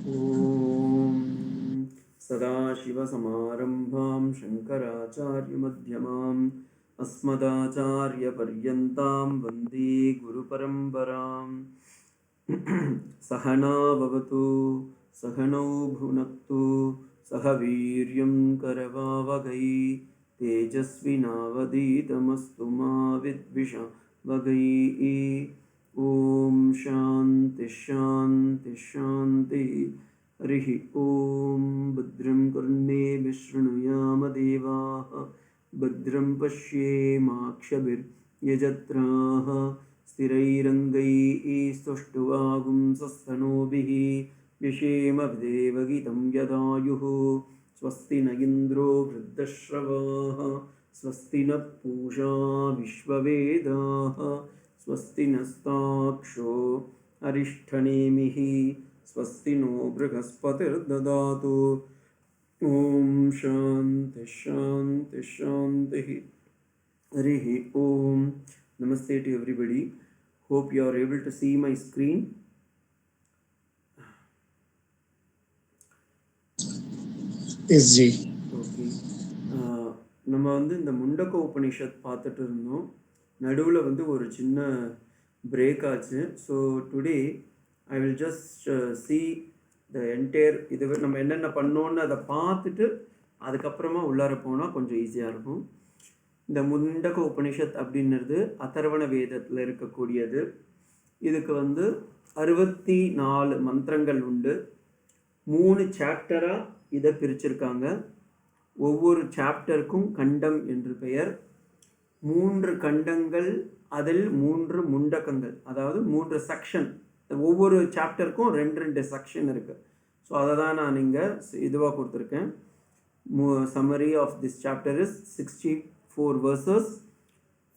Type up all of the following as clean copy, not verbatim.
ॐ सदाशिवसमारम्भां शङ्कराचार्यमध्यमाम् अस्मदाचार्यपर्यन्तां वन्दे गुरुपरम्पराम्। सहना भवतु सहनौ भुनक्तु सह वीर्यं करवावहै तेजस्विनावधीतमस्तु मा विद्विषावहै। ॐ शान्ति शान्ति शान्ति। हरिः ॐ भद्रं कर्णेभिः शृणुयाम देवाः भद्रं पश्येमाक्षभिर्यजत्राः स्थिरैरङ्गैः स्तुष्टुवागुंसस्तनूभिः व्यशेम देवहितं यदायुः। स्वस्ति न इन्द्रो वृद्धश्रवाः स्वस्ति न पूषा विश्ववेदाः स्वस्ति नस्ताक्षो अरिष्ठनेमिः स्वस्ति नो बृहस्पतिर्ददातु। ॐ शान्ति शान्ति शान्तिः। हरिः ॐ। Namaste to everybody. Hope you are able to see my screen. Yes, Ji. Okay. நம்ம வந்து இந்த முண்டக்க உபனிஷத் பார்த்துட்டு இருந்தோம். நடுவில் வந்து ஒரு சின்ன பிரேக் ஆச்சு. So today I will just see the entire இது நம்ம என்னென்ன பண்ணோன்னு அதை பார்த்துட்டு அதுக்கப்புறமா உள்ளார போனால் கொஞ்சம் ஈஸியாக இருக்கும். இந்த முண்டக்க உபனிஷத் அப்படின்றது அதர்வண வேதத்தில் இருக்கக்கூடியது. இதுக்கு வந்து 64 மந்திரங்கள் உண்டு. 3 சாப்டராக இதை பிரிச்சிருக்காங்க. ஒவ்வொரு சாப்டருக்கும் கண்டம் என்று பெயர். 3 கண்டங்கள், அதில் 3 முண்டக்கங்கள், அதாவது 3 செக்ஷன். ஒவ்வொரு சாப்டருக்கும் 2 செக்ஷன் இருக்குது. ஸோ அதை தான் நான் இங்கே இதுவாக கொடுத்துருக்கேன். Summary of this chapter is 64 verses.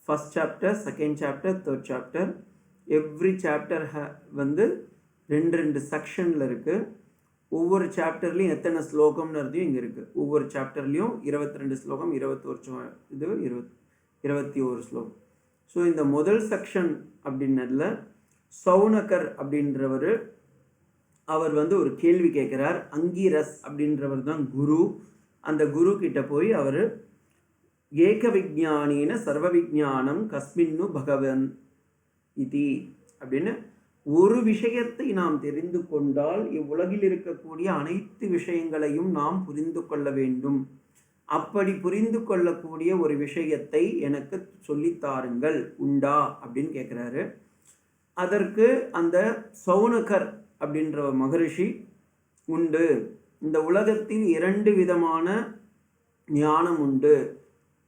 First chapter, second chapter, third chapter. Every chapter வந்து 2 செக்ஷனில் இருக்குது. ஒவ்வொரு சாப்டர்லேயும் எத்தனை ஸ்லோகம்ன்றதையும் இங்கே இருக்குது. ஒவ்வொரு சாப்டர்லேயும் 22 ஸ்லோகம், 21 ஸ்லோகம். ஸோ இந்த முதல் செக்ஷன் அப்படின்னதில் சௌனகர் அப்படின்றவர் அவர் வந்து ஒரு கேள்வி கேட்குறார். அங்கீரஸ் அப்படின்றவர் தான் குரு. அந்த குரு கிட்ட போய் அவர் ஏக விஜானின சர்வ விஜானம் கஸ்மின்னு பகவன் இதி அப்படின்னு, ஒரு விஷயத்தை நாம் தெரிந்து கொண்டால் இவ்வுலகில் இருக்கக்கூடிய அனைத்து விஷயங்களையும் நாம் புரிந்து கொள்ள வேண்டும். அப்படி புரிந்து கொள்ளக்கூடிய ஒரு விஷயத்தை எனக்கு சொல்லித்தாருங்கள் உண்டா அப்படின்னு கேட்குறாரு. அதற்கு அந்த சௌனகர் அப்படின்ற மகரிஷி, உண்டு, இந்த உலகத்தில் 2 விதமான ஞானம் உண்டு,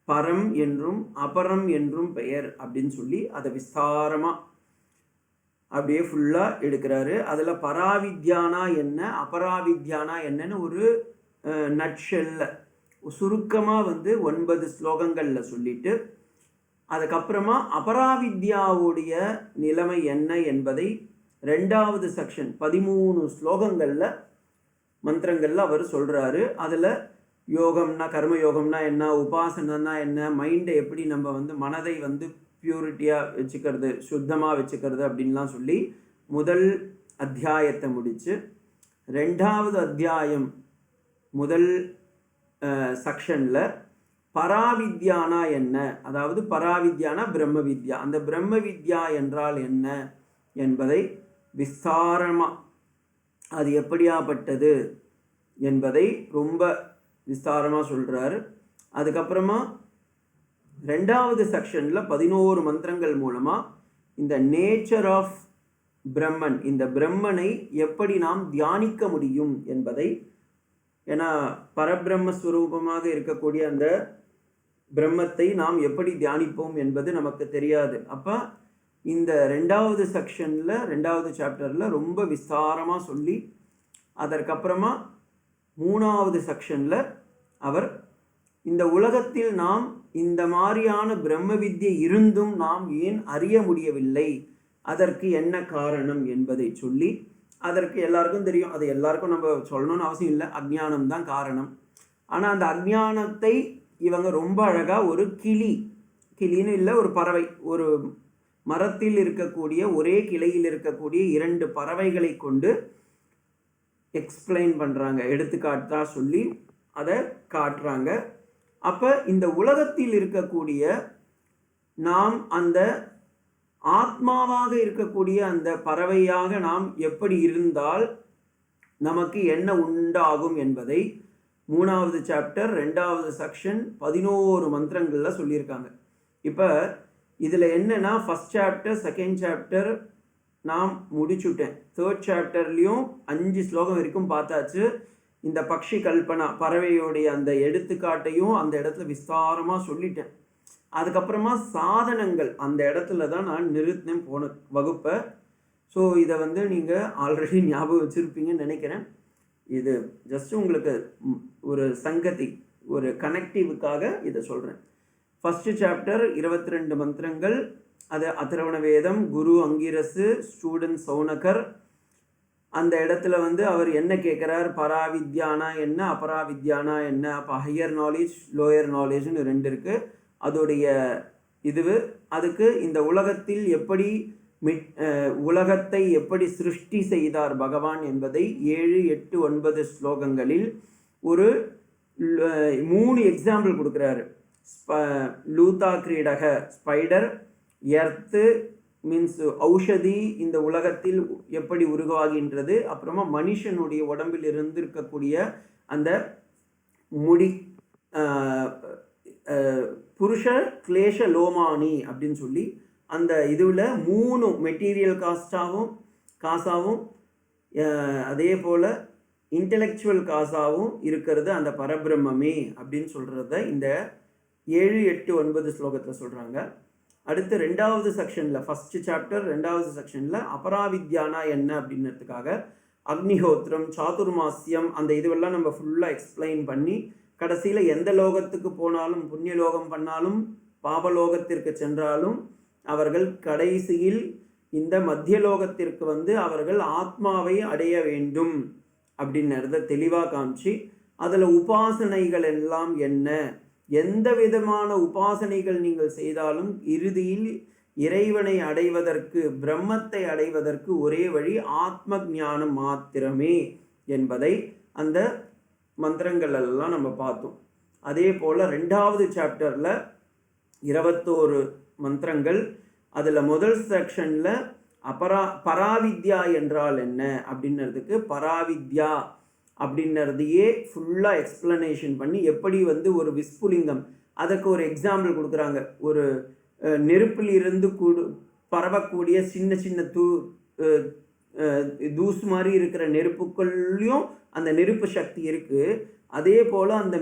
பரம் என்றும் அபரம் என்றும் பெயர் அப்படின்னு சொல்லி அதை விஸ்தாரமாக அப்படியே ஃபுல்லாக எடுக்கிறாரு. அதில் பராவித்யானா என்ன, அபராவித்யானா என்னன்னு ஒரு நட்ஷெல்ல சுருக்கமாக வந்து 9 ஸ்லோகங்களில் சொல்லிட்டு, அதுக்கப்புறமா அபராவித்யாவுடைய நிலைமை என்ன என்பதை 2வது செக்ஷன் 13 ஸ்லோகங்களில் மந்திரங்களில் அவர் சொல்கிறாரு. அதில் யோகம்னா, கர்ம யோகம்னா என்ன, உபாசனா என்ன, மைண்டை எப்படி நம்ம வந்து மனதை வந்து பியூரிட்டியாக வச்சுக்கிறது, சுத்தமாக வச்சுக்கிறது அப்படின்லாம் சொல்லி முதல் அத்தியாயத்தை முடித்து 2வது அத்தியாயம் முதல் செக்ஷனில் பராவித்யானா என்ன, அதாவது பராவித்யானா பிரம்ம வித்யா, அந்த பிரம்ம வித்யா என்றால் என்ன என்பதை விஸ்தாரமாக, அது எப்படியாப்பட்டது என்பதை ரொம்ப விஸ்தாரமாக சொல்கிறாரு. அதுக்கப்புறமா 2வது செக்ஷனில் 11 மந்திரங்கள் மூலமாக இந்த நேச்சர் ஆஃப் பிரம்மன், இந்த பிரம்மனை எப்படி நாம் தியானிக்க முடியும் என்பதை, ஏன்னா பரபிரம்மஸ்வரூபமாக இருக்கக்கூடிய அந்த பிரம்மத்தை நாம் எப்படி தியானிப்போம் என்பது நமக்கு தெரியாது. அப்போ இந்த 2வது செக்ஷனில் 2வது சாப்டரில் ரொம்ப விஸ்தாரமாக சொல்லி, அதற்கப்புறமா 3வது செக்ஷனில் அவர் இந்த உலகத்தில் நாம் இந்த மாதிரியான பிரம்ம வித்யை இருந்தும் நாம் ஏன் அறிய முடியவில்லை, அதற்கு என்ன காரணம் என்பதை சொல்லி, அதற்கு எல்லாருக்கும் தெரியும், அது எல்லாருக்கும் நம்ம சொல்லணும்னு அவசியம் இல்லை, அஜ்ஞானம் தான் காரணம். ஆனால் அந்த அஜ்ஞானத்தை இவங்க ரொம்ப அழகாக ஒரு கிளின்னு இல்லை, ஒரு பறவை, ஒரு மரத்தில் இருக்கக்கூடிய ஒரே கிளையில் இருக்கக்கூடிய 2 பறவைகளை கொண்டு எக்ஸ்பிளைன் பண்ணுறாங்க, எடுத்துக்காட்டாக சொல்லி அதை காட்டுறாங்க. அப்போ இந்த உலகத்தில் இருக்கக்கூடிய நாம் அந்த ஆத்மாவாக இருக்கக்கூடிய அந்த பறவையாக நாம் எப்படி இருந்தால் நமக்கு என்ன உண்டாகும் என்பதை 3வது சாப்டர் 2வது செக்ஷன் 11 மந்திரங்களில் சொல்லியிருக்காங்க. இப்போ இதில் என்னன்னா ஃபஸ்ட் சாப்டர் செகண்ட் சாப்டர் நான் முடிச்சுட்டேன். 3rd சாப்டர்லேயும் 5 ஸ்லோகம் வரைக்கும் பார்த்தாச்சு. இந்த பக்ஷி கல்பனா பறவையோடைய அந்த எடுத்துக்காட்டையும் அந்த இடத்துல விஸ்தாரமாக சொல்லிட்டேன். அதுக்கப்புறமா சாதனங்கள் அந்த இடத்துல தான் நான் நிறுத்தினேன் போன வகுப்பை. ஸோ இதை நீங்கள் ஆல்ரெடி ஞாபகம் வச்சுருப்பீங்கன்னு நினைக்கிறேன். இது ஜஸ்ட் உங்களுக்கு ஒரு சங்கதி, ஒரு கனெக்டிவுக்காக இதை சொல்கிறேன். ஃபஸ்ட்டு சாப்டர் 22 மந்திரங்கள், அது அதர்வண வேதம், குரு அங்கிரசு, ஸ்டூடெண்ட் சௌனகர். அந்த இடத்துல அவர் என்ன கேட்குறார், பராவித்யானா என்ன, அபராவித்யானா என்ன. அப்போ ஹையர் நாலேஜ் லோயர் நாலேஜ்னு 2 இருக்குது. அதோடைய அதுக்கு இந்த உலகத்தில் எப்படி உலகத்தை எப்படி சிருஷ்டி செய்தார் பகவான் என்பதை 7, 8, 9 ஸ்லோகங்களில் ஒரு 3 எக்ஸாம்பிள் கொடுக்குறாரு. லூதா கிரீடக ஸ்பைடர், எர்த்து மீன்ஸ் ஔஷதி இந்த உலகத்தில் எப்படி உருவாகின்றது, அப்புறமா மனுஷனுடைய உடம்பில் இருந்து இருக்கக்கூடிய அந்த முடி புருஷ கிளேஷ லோமானி அப்படின்னு சொல்லி அந்த இதில் 3 மெட்டீரியல் காசாகவும் அதே போல் இன்டெலெக்சுவல் காசாகவும் இருக்கிறது அந்த பரபிரம்மே அப்படின்னு சொல்கிறத இந்த 7, 8, 9 ஸ்லோகத்தில் சொல்கிறாங்க. அடுத்து 2வது செக்ஷனில் ஃபஸ்ட்டு சாப்டர் 2வது செக்ஷனில் அபராவித்யானா என்ன அப்படின்றதுக்காக அக்னிஹோத்திரம், சாதுர்மாசியம் அந்த இதுவெல்லாம் நம்ம ஃபுல்லாக எக்ஸ்பிளைன் பண்ணி கடைசியில் எந்த லோகத்துக்கு போனாலும், புண்ணிய லோகம் பண்ணாலும் பாபலோகத்திற்கு சென்றாலும் அவர்கள் கடைசியில் இந்த மத்திய லோகத்திற்கு அவர்கள் ஆத்மாவை அடைய வேண்டும் அப்படின்றத தெளிவாக காமிச்சு அதில் உபாசனைகள் எல்லாம் என்ன, எந்த விதமான உபாசனைகள் நீங்கள் செய்தாலும் இறுதியில் இறைவனை அடைவதற்கு, பிரம்மத்தை அடைவதற்கு ஒரே வழி ஆத்ம ஞானம் மாத்திரமே என்பதை அந்த மந்திரங்கள் எல்லாம் நம்ம பார்த்தோம். அதே போல் 2வது சாப்டரில் 21 மந்திரங்கள். அதில் முதல் செக்ஷனில் பராவித்யா என்றால் என்ன அப்படின்றதுக்கு பராவித்யா அப்படின்றதையே ஃபுல்லாக எக்ஸ்பிளனேஷன் பண்ணி எப்படி ஒரு விஸ்புலிங்கம், அதற்கு ஒரு எக்ஸாம்பிள் கொடுக்குறாங்க. ஒரு நெருப்பில் இருந்து பரவக்கூடிய சின்ன சின்ன தூசு மாதிரி இருக்கிற நெருப்புக்குள்ளேயும் அந்த நெருப்பு சக்தி இருக்குது. அதே போல் அந்த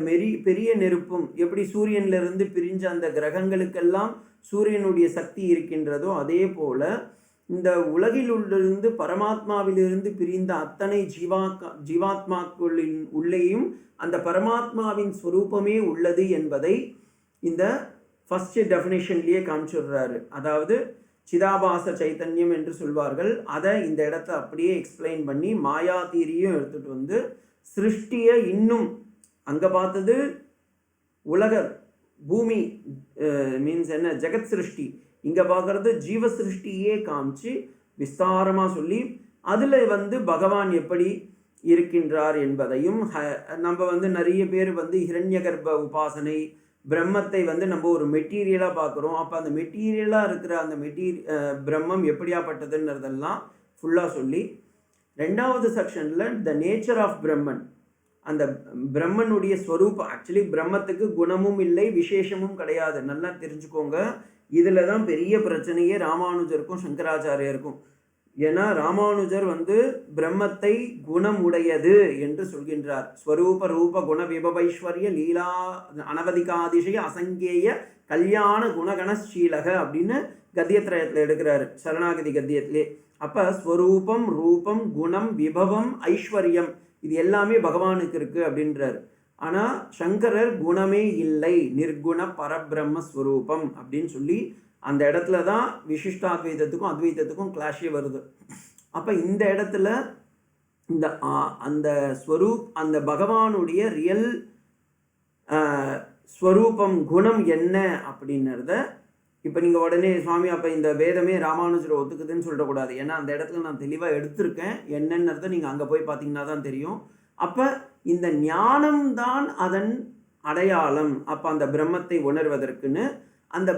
பெரிய நெருப்பும் எப்படி சூரியனிலிருந்து பிரிஞ்ச அந்த கிரகங்களுக்கெல்லாம் சூரியனுடைய சக்தி இருக்கின்றதோ அதே போல் இந்த உலகிலிருந்து பரமாத்மாவிலிருந்து பிரிந்த அத்தனை ஜீவாத்மாக்களின் உள்ளேயும் அந்த பரமாத்மாவின் ஸ்வரூபமே உள்ளது என்பதை இந்த ஃபஸ்ட்டு டெஃபினேஷன்லேயே காமிச்சிடுறாரு. அதாவது சிதாபாச சைத்தன்யம் என்று சொல்வார்கள். அதை இந்த இடத்த அப்படியே எக்ஸ்பிளைன் பண்ணி மாயா தீரியும் எடுத்துகிட்டு சிருஷ்டியை இன்னும் அங்கே பார்த்தது உலக பூமி மீன்ஸ் என்ன ஜெகத் சிருஷ்டி, இங்கே பார்க்குறது ஜீவ சிருஷ்டியே காமிச்சு விஸ்தாரமாக சொல்லி அதில் பகவான் எப்படி இருக்கின்றார் என்பதையும் நம்ம நிறைய பேர் ஹிரண்ய கர்ப்ப உபாசனை பிரம்மத்தை நம்ம ஒரு மெட்டீரியலாக பார்க்குறோம். அப்போ அந்த மெட்டீரியலாக இருக்கிற அந்த பிரம்மம் எப்படியாப்பட்டதுன்றதெல்லாம் ஃபுல்லாக சொல்லி 2வது செக்ஷனில் த நேச்சர் ஆஃப் பிரம்மன், அந்த பிரம்மனுடைய ஸ்வரூபம். ஆக்சுவலி பிரம்மத்துக்கு குணமும் இல்லை, விசேஷமும் கிடையாது. நல்லா தெரிஞ்சுக்கோங்க. இதில் தான் பெரிய பிரச்சனையே ராமானுஜருக்கும் சங்கராச்சாரியருக்கும். ஏன்னா ராமானுஜர் பிரம்மத்தை குணம் உடையது என்று சொல்கின்றார். ஸ்வரூப ரூப குண விபவைஸ்வர்ய லீலா அனவதிகாதிசய அசங்கேய கல்யாண குணகணசீலக அப்படின்னு கத்தியத்திரயத்தில் எடுக்கிறாரு, சரணாகதி கத்தியத்திலே. அப்போ ஸ்வரூபம், ரூபம், குணம், விபவம், ஐஸ்வர்யம் இது எல்லாமே பகவானுக்கு இருக்குது அப்படின்றார். ஆனால் சங்கரர் குணமே இல்லை, நிர்குண பரபிரம்ம ஸ்வரூபம் அப்படின்னு சொல்லி அந்த இடத்துல தான் விசிஷ்டாத்வைதத்துக்கும் அத்வைதத்துக்கும் கிளாஷே வருது. அப்போ இந்த இடத்துல இந்த அந்த அந்த பகவானுடைய ரியல் ஸ்வரூபம் குணம் என்ன அப்படின்றத இப்போ நீங்கள் உடனே சுவாமி அப்போ இந்த வேதமே ராமானுஜரை ஒத்துக்குதுன்னு சொல்லக்கூடாது. ஏன்னா அந்த இடத்துல நான் தெளிவாக எடுத்திருக்கேன். என்னென்னதை நீங்கள் அங்கே போய் பார்த்தீங்கன்னா தான் தெரியும். அப்போ இந்த ஞானம்தான் அதன் அடையாளம். அப்போ அந்த பிரம்மத்தை உணர்வதற்குன்னு அந்த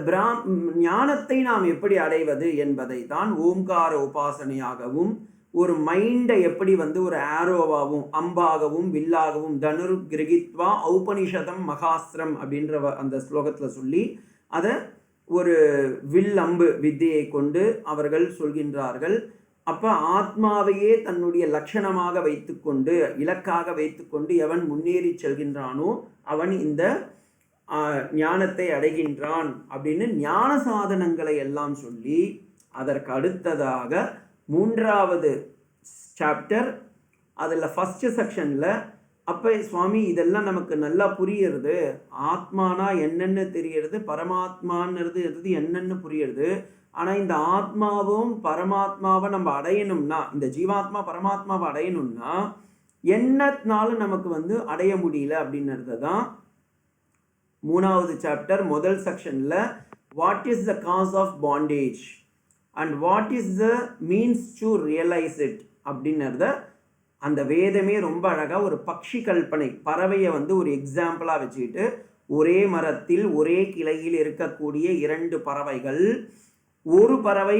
ஞானத்தை நாம் எப்படி அடைவது என்பதை தான் ஓம்கார உபாசனையாகவும், ஒரு மைண்டை எப்படி ஒரு ஆரோவாகவும் அம்பாகவும் வில்லாகவும் தனுர் கிரகித்வா ஔபனிஷதம் மகாஸ்திரம் அப்படின்ற அந்த ஸ்லோகத்தில் சொல்லி அதை ஒரு வில் அம்பு வித்தியை கொண்டு அவர்கள் சொல்கின்றார்கள். அப்போ ஆத்மாவையே தன்னுடைய லட்சணமாக வைத்துக்கொண்டு, இலக்காக வைத்துக்கொண்டு எவன் முன்னேறி செல்கின்றானோ அவன் இந்த ஞானத்தை அடைகின்றான் அப்படின்னு ஞான சாதனங்களை எல்லாம் சொல்லி, அதற்கு அடுத்ததாக 3வது சாப்டர், அதில் ஃபஸ்ட்டு செக்ஷனில் அப்போ சுவாமி இதெல்லாம் நமக்கு நல்லா புரியுறது, ஆத்மானா என்னென்னு தெரியறது, பரமாத்மான்றது என்னென்னு புரியுறது. ஆனால் இந்த ஆத்மாவும் பரமாத்மாவை நம்ம அடையணும்னா, இந்த ஜீவாத்மா பரமாத்மாவை அடையணும்னா என்னத்தினாலும் நமக்கு அடைய முடியல அப்படின்றது தான் 3வது சாப்டர் முதல் செக்ஷனில் what is the cause of bondage and what is the means to realise it அப்படின்றத அந்த வேதமே ரொம்ப அழகாக ஒரு பக்ஷி கல்பனை, பறவையை ஒரு எக்ஸாம்பிளாக வச்சுக்கிட்டு, ஒரே மரத்தில் ஒரே கிளையில் இருக்கக்கூடிய 2 பறவைகள், ஒரு பறவை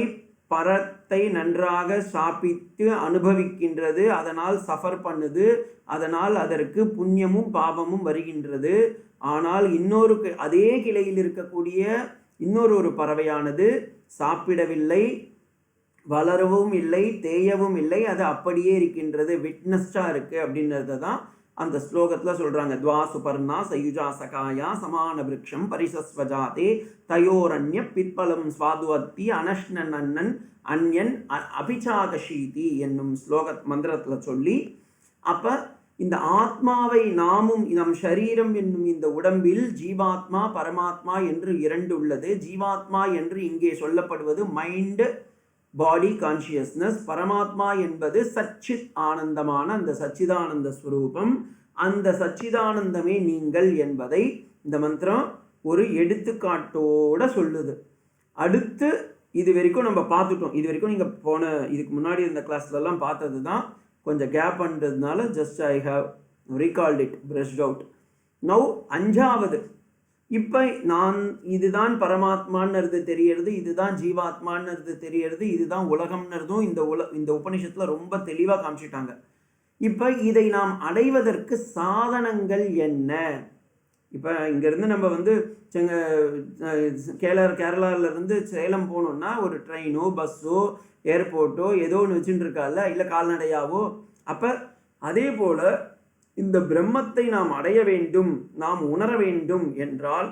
பழத்தை நன்றாக சாப்பிட்டு அனுபவிக்கின்றது, அதனால் சஃபர் பண்ணுது, அதனால் அதற்கு புண்ணியமும் பாவமும் வருகின்றது. ஆனால் அதே கிளையில் இருக்கக்கூடிய இன்னொரு பறவையானது சாப்பிடவில்லை, வளரவும் இல்லை, தேயவும் இல்லை, அது அப்படியே இருக்கின்றது, விட்னஸ்டாக இருக்குது அப்படின்றத தான் அந்த ஸ்லோகத்தில் சொல்கிறாங்க. துவா சுபர்ணா சயுஜா சகாயா சமான விரக்ஷம் பரிசஸ்வஜாதே தயோரண்ய பிற்பலம் சுவாதுவத்தி அனஷ்ணன் அண்ணன் அன்யன் அபிச்சாகஷீதி என்னும் மந்திரத்தில் சொல்லி, அப்போ இந்த ஆத்மாவை நாமும் நம் சரீரம் என்னும் இந்த உடம்பில் ஜீவாத்மா பரமாத்மா என்று 2 உள்ளது. ஜீவாத்மா என்று இங்கே சொல்லப்படுவது மைண்டு பாடி கான்ஷியஸ்னஸ், பரமாத்மா என்பது சச்சித் ஆனந்தமான அந்த சச்சிதானந்த ஸ்வரூபம், அந்த சச்சிதானந்தமே நீங்கள் என்பதை இந்த மந்திரம் ஒரு எடுத்துக்காட்டோட சொல்லுது. அடுத்து இது வரைக்கும் நம்ம பார்த்துட்டோம். இது வரைக்கும் நீங்கள் இதுக்கு முன்னாடி இருந்த கிளாஸ்லலாம் பார்த்தது தான். கொஞ்சம் கேப் பண்ணுறதுனால just I have recalled it, brushed out. Now 5வது, இப்போ நான் இதுதான் பரமாத்மான்றது தெரியறது, இதுதான் ஜீவாத்மான்றது தெரியறது, இதுதான் உலகம்ன்றதும் இந்த உபனிஷத்தில் ரொம்ப தெளிவாக காமிச்சிட்டாங்க. இப்போ இதை நாம் அடைவதற்கு சாதனங்கள் என்ன? இப்போ இங்கேருந்து நம்ம கேரளாவிலேருந்து சேலம் போகணுன்னா ஒரு ட்ரெயினோ பஸ்ஸோ ஏர்போர்ட்டோ ஏதோ ஒன்று வச்சுட்டு இருக்கால, இல்லை கால்நடையாவோ. அப்போ அதே போல் இந்த பிரம்மத்தை நாம் அடைய வேண்டும், நாம் உணர வேண்டும் என்றால்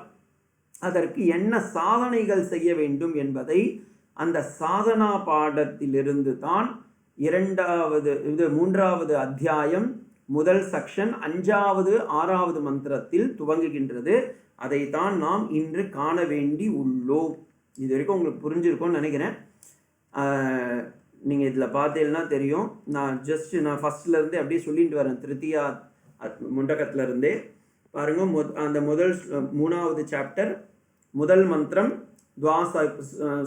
அதற்கு என்ன சாதனைகள் செய்ய வேண்டும் என்பதை அந்த சாதனா பாடத்திலிருந்து தான் 3வது அத்தியாயம் முதல் செக்ஷன் 5வது 6வது மந்திரத்தில் துவங்குகின்றது. அதைத்தான் நாம் இன்று காண வேண்டி உள்ளோம். இது வரைக்கும் உங்களுக்கு புரிஞ்சிருக்கும்னு நினைக்கிறேன். நீங்கள் இதில் பார்த்தீங்கன்னா தெரியும். நான் ஃபஸ்ட்லேருந்து அப்படியே சொல்லிட்டு வரேன். திருத்தியா முண்டகத்திலிருந்தே பாருங்க. அந்த முதல் 3வது சாப்டர் முதல் மந்திரம், துவா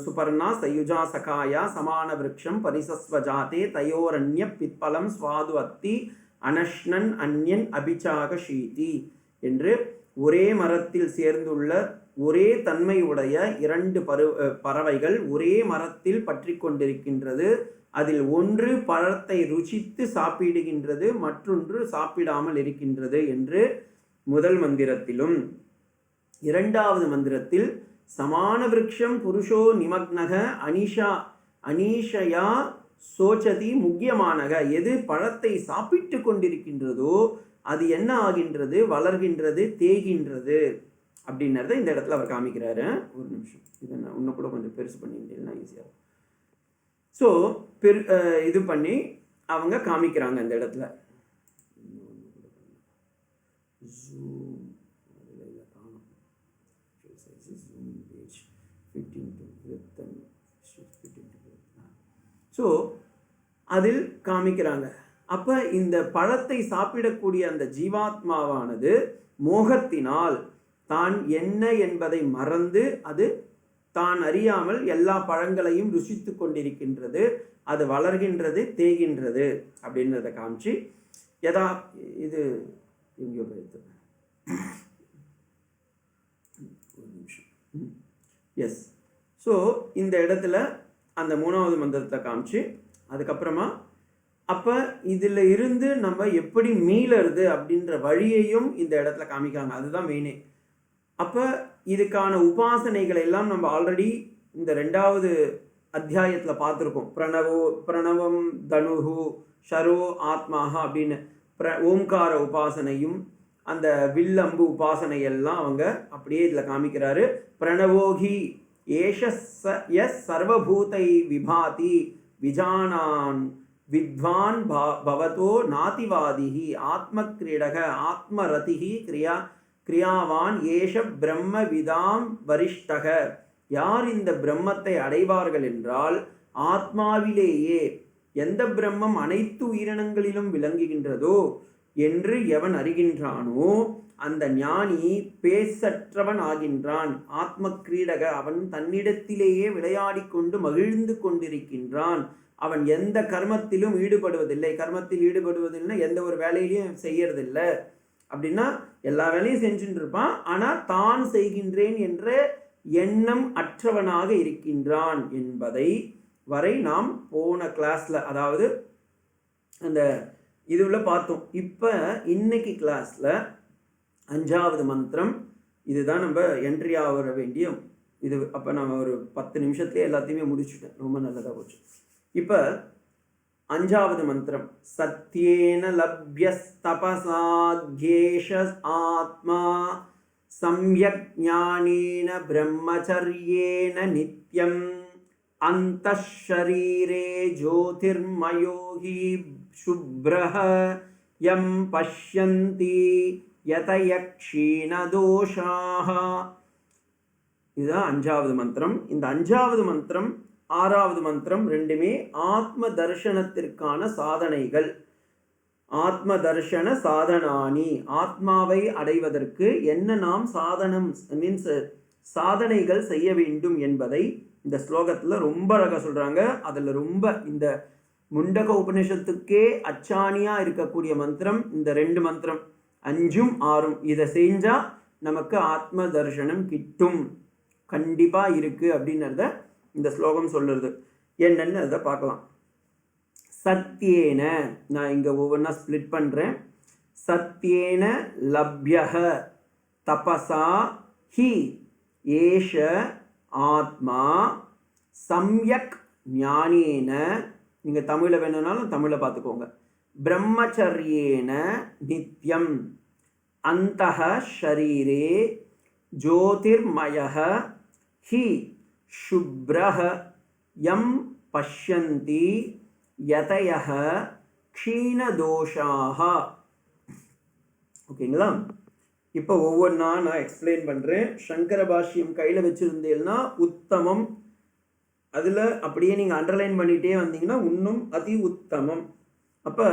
சுபர்ணா சயுஜா சகாயா சமான விரக்ஷம் பரிசஸ்வஜாதே தயோரண்ய பிற்பலம் சுவாது அத்தி அனஷ்ணன் அன்யன் அபிச்சாகஷீதி என்று ஒரே மரத்தில் சேர்ந்துள்ள ஒரே தன்மை உடைய 2 பறவைகள் ஒரே மரத்தில் பற்றி கொண்டிருக்கின்றது. அதில் ஒன்று பழத்தை ருசித்து சாப்பிடுகின்றது, மற்றொன்று சாப்பிடாமல் இருக்கின்றது என்று முதல் மந்திரத்திலும், 2வது மந்திரத்தில் சமான விரக்ஷம் புருஷோ நிமக்னக அனீஷயா சோச்சதி முக்கியமானக, எது பழத்தை சாப்பிட்டு கொண்டிருக்கின்றதோ அது என்ன ஆகின்றது, வளர்கின்றது, தேய்கின்றது அப்படின்றத இந்த இடத்துல அவர் காமிக்கிறாரு. ஒரு நிமிஷம், இதை நான் இன்னும் கூட கொஞ்சம் பெருசு பண்ணிட்டேன்னா ஈஸியாக. ஸோ இது பண்ணி அவங்க காமிக்கிறாங்க இந்த இடத்துல. ஸோ அதில் காமிக்கிறாங்க. அப்போ இந்த பழத்தை சாப்பிடக்கூடிய அந்த ஜீவாத்மாவானது மோகத்தினால் தான் என்ன என்பதை மறந்து அது தான் அறியாமல் எல்லா பழங்களையும் ருசித்து கொண்டிருக்கின்றது, அது வளர்கின்றது, தேய்கின்றது அப்படின்றத காமிச்சு இது எங்கேயோ போயிடுது. ஒரு நிமிஷம். எஸ். ஸோ இந்த இடத்துல அந்த 3வது மந்திரத்தை காமிச்சு அதுக்கப்புறமா அப்போ இதில் இருந்து நம்ம எப்படி மீளறது அப்படின்ற வழியையும் இந்த இடத்துல காமிக்கிறாங்க. அதுதான் மெயினே. அப்போ இதுக்கான உபாசனைகள் எல்லாம் நம்ம ஆல்ரெடி இந்த 2வது அத்தியாயத்தில் பார்த்துருக்கோம். பிரணவம் தனுகு ஷரோ ஆத்மாஹா அப்படின்னு ஓம்கார உபாசனையும் அந்த வில்லம்பு உபாசனை எல்லாம் அவங்க அப்படியே இதில் காமிக்கிறாரு. பிரணவோகி ஏஷ எஸ் சர்வபூதை விபாதி விஜானான் வித்வான் பவதோ நாதிவாதிஹி ஆத்மக்ரீடக ஆத்மரதிஹி கிரியாவான் ஏஷ பிரம்ம விதாம் வரிஷ்டக. யார் இந்த பிரம்மத்தை அடைவார்கள் என்றால் ஆத்மாவிலேயே எந்த பிரம்மம் அனைத்து உயிரினங்களிலும் விளங்குகின்றதோ என்று எவன் அறிகின்றானோ அந்த ஞானி பேசற்றவன் ஆகின்றான். ஆத்ம கிரீடக, அவன் தன்னிடத்திலேயே விளையாடி கொண்டு மகிழ்ந்து கொண்டிருக்கின்றான். அவன் எந்த கர்மத்திலும் ஈடுபடுவதில்லை. கர்மத்தில் ஈடுபடுவதில்லை, எந்த ஒரு வேலையிலையும் செய்யறதில்லை. அப்படின்னா எல்லா வேலையும் செஞ்சுட்டு இருப்பான், ஆனால் தான் செய்கின்றேன் என்ற எண்ணம் அற்றவனாக இருக்கின்றான் என்பதை வரை நாம் போன கிளாஸ்ல, அதாவது அந்த இதுல பார்த்தோம். இப்போ இன்னைக்கு கிளாஸ்ல 5வது மந்திரம், இதுதான் நம்ம என்ட்ரி ஆக வேண்டிய இது. அப்போ நம்ம ஒரு 10 நிமிஷத்துலேயே எல்லாத்தையுமே முடிச்சுட்டேன். ரொம்ப நல்லதாக போச்சு. இப்போ 5வது மந்திரம், சத்யேன லப்யஸ்தபசாத்யேஷ ஆத்மா சம்யக் ஞானேன பிரம்மச்சர்யேன நித்யம் அந்தஷரீரே ஜோதிர்மயோகி சுப்ரஹ யம் பஷ்யந்தி யதயக்ஷீணதோஷாஹ. இதுதான் 5வது மந்திரம். இந்த 5வது மந்திரம் 6வது மந்திரம் ரெண்டுமே ஆத்ம தர்ஷனத்திற்கான சாதனைகள். ஆத்ம தர்ஷன சாதனானி, ஆத்மாவை அடைவதற்கு என்ன நாம் சாதனைகள் செய்ய வேண்டும் என்பதை இந்த ஸ்லோகத்தில் ரொம்ப அழகாக சொல்கிறாங்க. அதில் ரொம்ப இந்த முண்டக உபநிஷத்துக்கே அச்சாணியாக இருக்கக்கூடிய மந்திரம் இந்த 2 மந்திரம், 5ம் 6ம். இதை செஞ்சால் நமக்கு ஆத்ம தர்ஷனம் கிட்டும், கண்டிப்பாக இருக்குது அப்படின்றத இந்த ஸ்லோகம் சொல்லுறது. என்னன்னு அதை பார்க்கலாம். சத்யேன, நான் இங்கே ஒவ்வொன்றா ஸ்ப்ளிட் பண்ணுறேன். சத்யேன லப்யஹ தபசா ஹி ஏஷ ஆத்மா சம்யக் ஞானேன, நீங்கள் தமிழில் வேணும்னாலும் தமிழில் பார்த்துக்கோங்க, பிரம்மச்சர்யேன நித்யம் அந்தஹ ஷரீரே ஜோதிர்மயஹ ஹி சுப்ரஹ யம் பஷ்யந்தி யதயஹ க்ஷீணதோஷாஹ. ஓகேங்களா? இப்போ ஒவ்வொன்றா நான் எக்ஸ்பிளைன் பண்ணுறேன். சங்கர பாஷ்யம் கையில் வச்சுருந்தீங்கன்னா உத்தமம், அதில் அப்படியே நீங்கள் அண்டர்லைன் பண்ணிகிட்டே வந்தீங்கன்னா இன்னும் அதி உத்தமம். அப்போ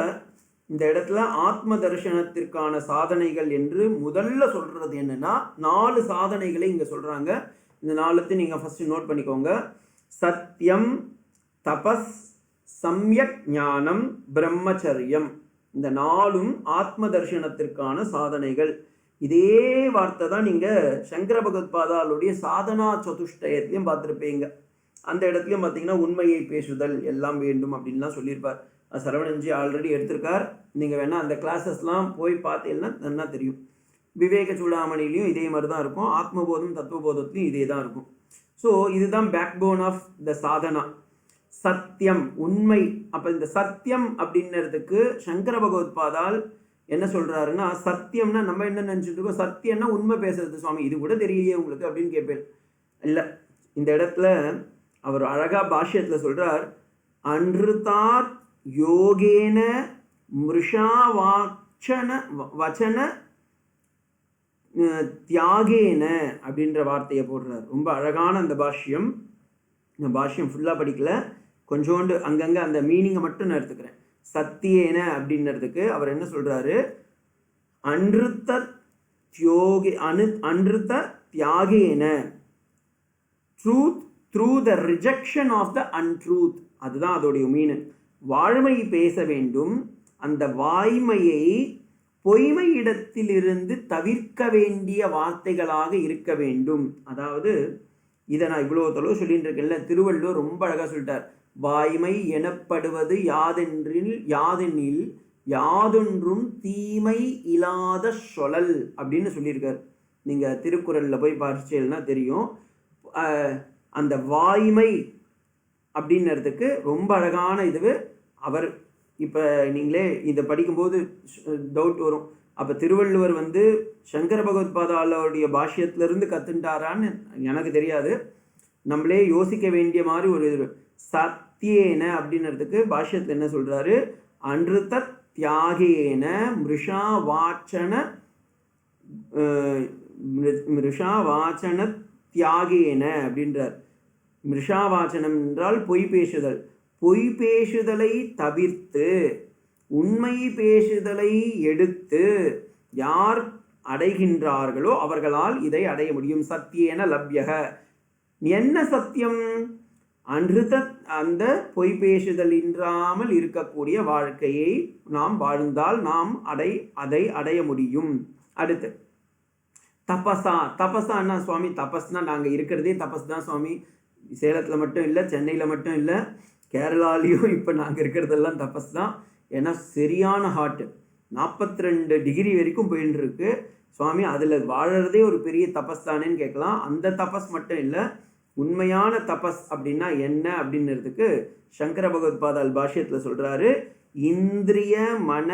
இந்த இடத்துல ஆத்ம தரிசனத்திற்கான சாதனைகள் என்று முதல்ல சொல்கிறது என்னென்னா 4 சாதனைகளை இங்கே சொல்கிறாங்க. இந்த 4 நீங்கள் ஃபஸ்ட்டு நோட் பண்ணிக்கோங்க. சத்தியம், தபஸ், சம்யக் ஞானம், பிரம்மச்சரியம். இந்த 4ம் ஆத்ம தரிசனத்திற்கான சாதனைகள். இதே வார்த்தை தான் நீங்கள் சங்கர பகவத்பாதாளுடைய சாதனா சதுஷ்டயத்திலையும் பார்த்துருப்பீங்க. அந்த இடத்துலையும் பார்த்தீங்கன்னா உண்மையை பேசுதல் எல்லாம் வேண்டும் அப்படின்லாம் சொல்லியிருப்பார். சரவணன்ஜி ஆல்ரெடி எடுத்திருக்கார். நீங்கள் வேணால் அந்த கிளாஸஸ்லாம் போய் பார்த்தீங்கன்னா நல்லா தெரியும். விவேக சூடாமணிலையும் இதே மாதிரி தான் இருக்கும். ஆத்மபோதம் தத்துவபோதத்துலையும் இதே தான் இருக்கும். ஸோ இதுதான் backbone of the sadhana. சத்தியம், உண்மை. அப்போ இந்த சத்தியம் அப்படின்றதுக்கு சங்கர பகவத்பாதால் என்ன சொல்கிறாருன்னா, சத்தியம்னா நம்ம என்ன நினச்சிட்டு இருக்கோம், சத்தியம்னா உண்மை பேசுறது சுவாமி, இது கூட தெரியலையே உங்களுக்கு அப்படின்னு கேட்பேன். இல்லை, இந்த இடத்துல அவர் அழகாக பாஷ்யத்தில் சொல்கிறார், அன்றுதாத் யோகேன மிருஷா வச்சன தியாகேன அப்படின்ற வார்த்தையை போடுறார். ரொம்ப அழகான அந்த பாஷ்யம். நான் பாஷ்யம் ஃபுல்லாக படிக்கல, கொஞ்சோண்டு அங்கங்கே அந்த மீனிங்கை மட்டும் நான் எடுத்துக்கிறேன். சத்தியேன அப்படின்றதுக்கு அவர் என்ன சொல்கிறாரு, அன்றுத்த தியாகேன truth through the rejection of the untruth. அதுதான் அதோடைய மீன். வாய்மை பேச வேண்டும், அந்த வாய்மையை பொய்மை இடத்திலிருந்து தவிர்க்க வேண்டிய வார்த்தைகளாக இருக்க வேண்டும். அதாவது இதை நான் இவ்வளோ தொலைவு சொல்லிட்டு இருக்கேன்ல, திருவள்ளுவர் ரொம்ப அழகாக சொல்லிட்டார். வாய்மை எனப்படுவது யாதெனில் யாதொன்றும் தீமை இல்லாத சொலல் அப்படின்னு சொல்லியிருக்கார். நீங்கள் திருக்குறளில் போய் படிச்சேன்னா தெரியும். அந்த வாய்மை அப்படின்றதுக்கு ரொம்ப அழகான இது. அவர் இப்போ நீங்களே இதை படிக்கும்போது டவுட் வரும், அப்போ திருவள்ளுவர் சங்கர பகவத்பாதாவுடைய பாஷ்யத்திலிருந்து கற்றுண்டாரான்னு எனக்கு தெரியாது. நம்மளே யோசிக்க வேண்டிய மாதிரி ஒரு இது. சத்தியேன அப்படின்றதுக்கு பாஷ்யத்தில் என்ன சொல்கிறாரு? அன்றுத தியாகேன மிருஷா வாச்சன தியாகேன அப்படின்றார். மிருஷாவாச்சனம் என்றால் பொய் பேசுதல். பொய் பேசுதலை தவிர்த்து உண்மை பேசுதலை எடுத்து யார் அடைகின்றார்களோ அவர்களால் இதை அடைய முடியும். சத்தியேன லப்யக. என்ன சத்தியம்? அன்றுத அந்த பொய் பேசுதல் இன்றாமல் இருக்கக்கூடிய வாழ்க்கையை நாம் வாழ்ந்தால் நாம் அதை அடைய முடியும். அடுத்து தபஸா. தபஸான்னா சுவாமி தபஸ்னா நாங்கள் இருக்கிறதே தபஸ் தான் சுவாமி. சேலத்தில் மட்டும் இல்லை, சென்னையில் மட்டும் இல்லை, கேரளாலேயும் இப்போ நாங்கள் இருக்கிறதெல்லாம் தபஸ் தான். ஏன்னா சரியான ஹாட்டு, 42 டிகிரி வரைக்கும் போயின்னு இருக்கு சுவாமி. அதில் வாழறதே ஒரு பெரிய தபஸ் தானேன்னு கேட்கலாம். அந்த தபஸ் மட்டும் இல்லை, உண்மையான தபஸ் அப்படின்னா என்ன அப்படின்றதுக்கு சங்கர பகவத்பாதால் பாஷ்யத்தில் சொல்கிறாரு. இந்திரிய மன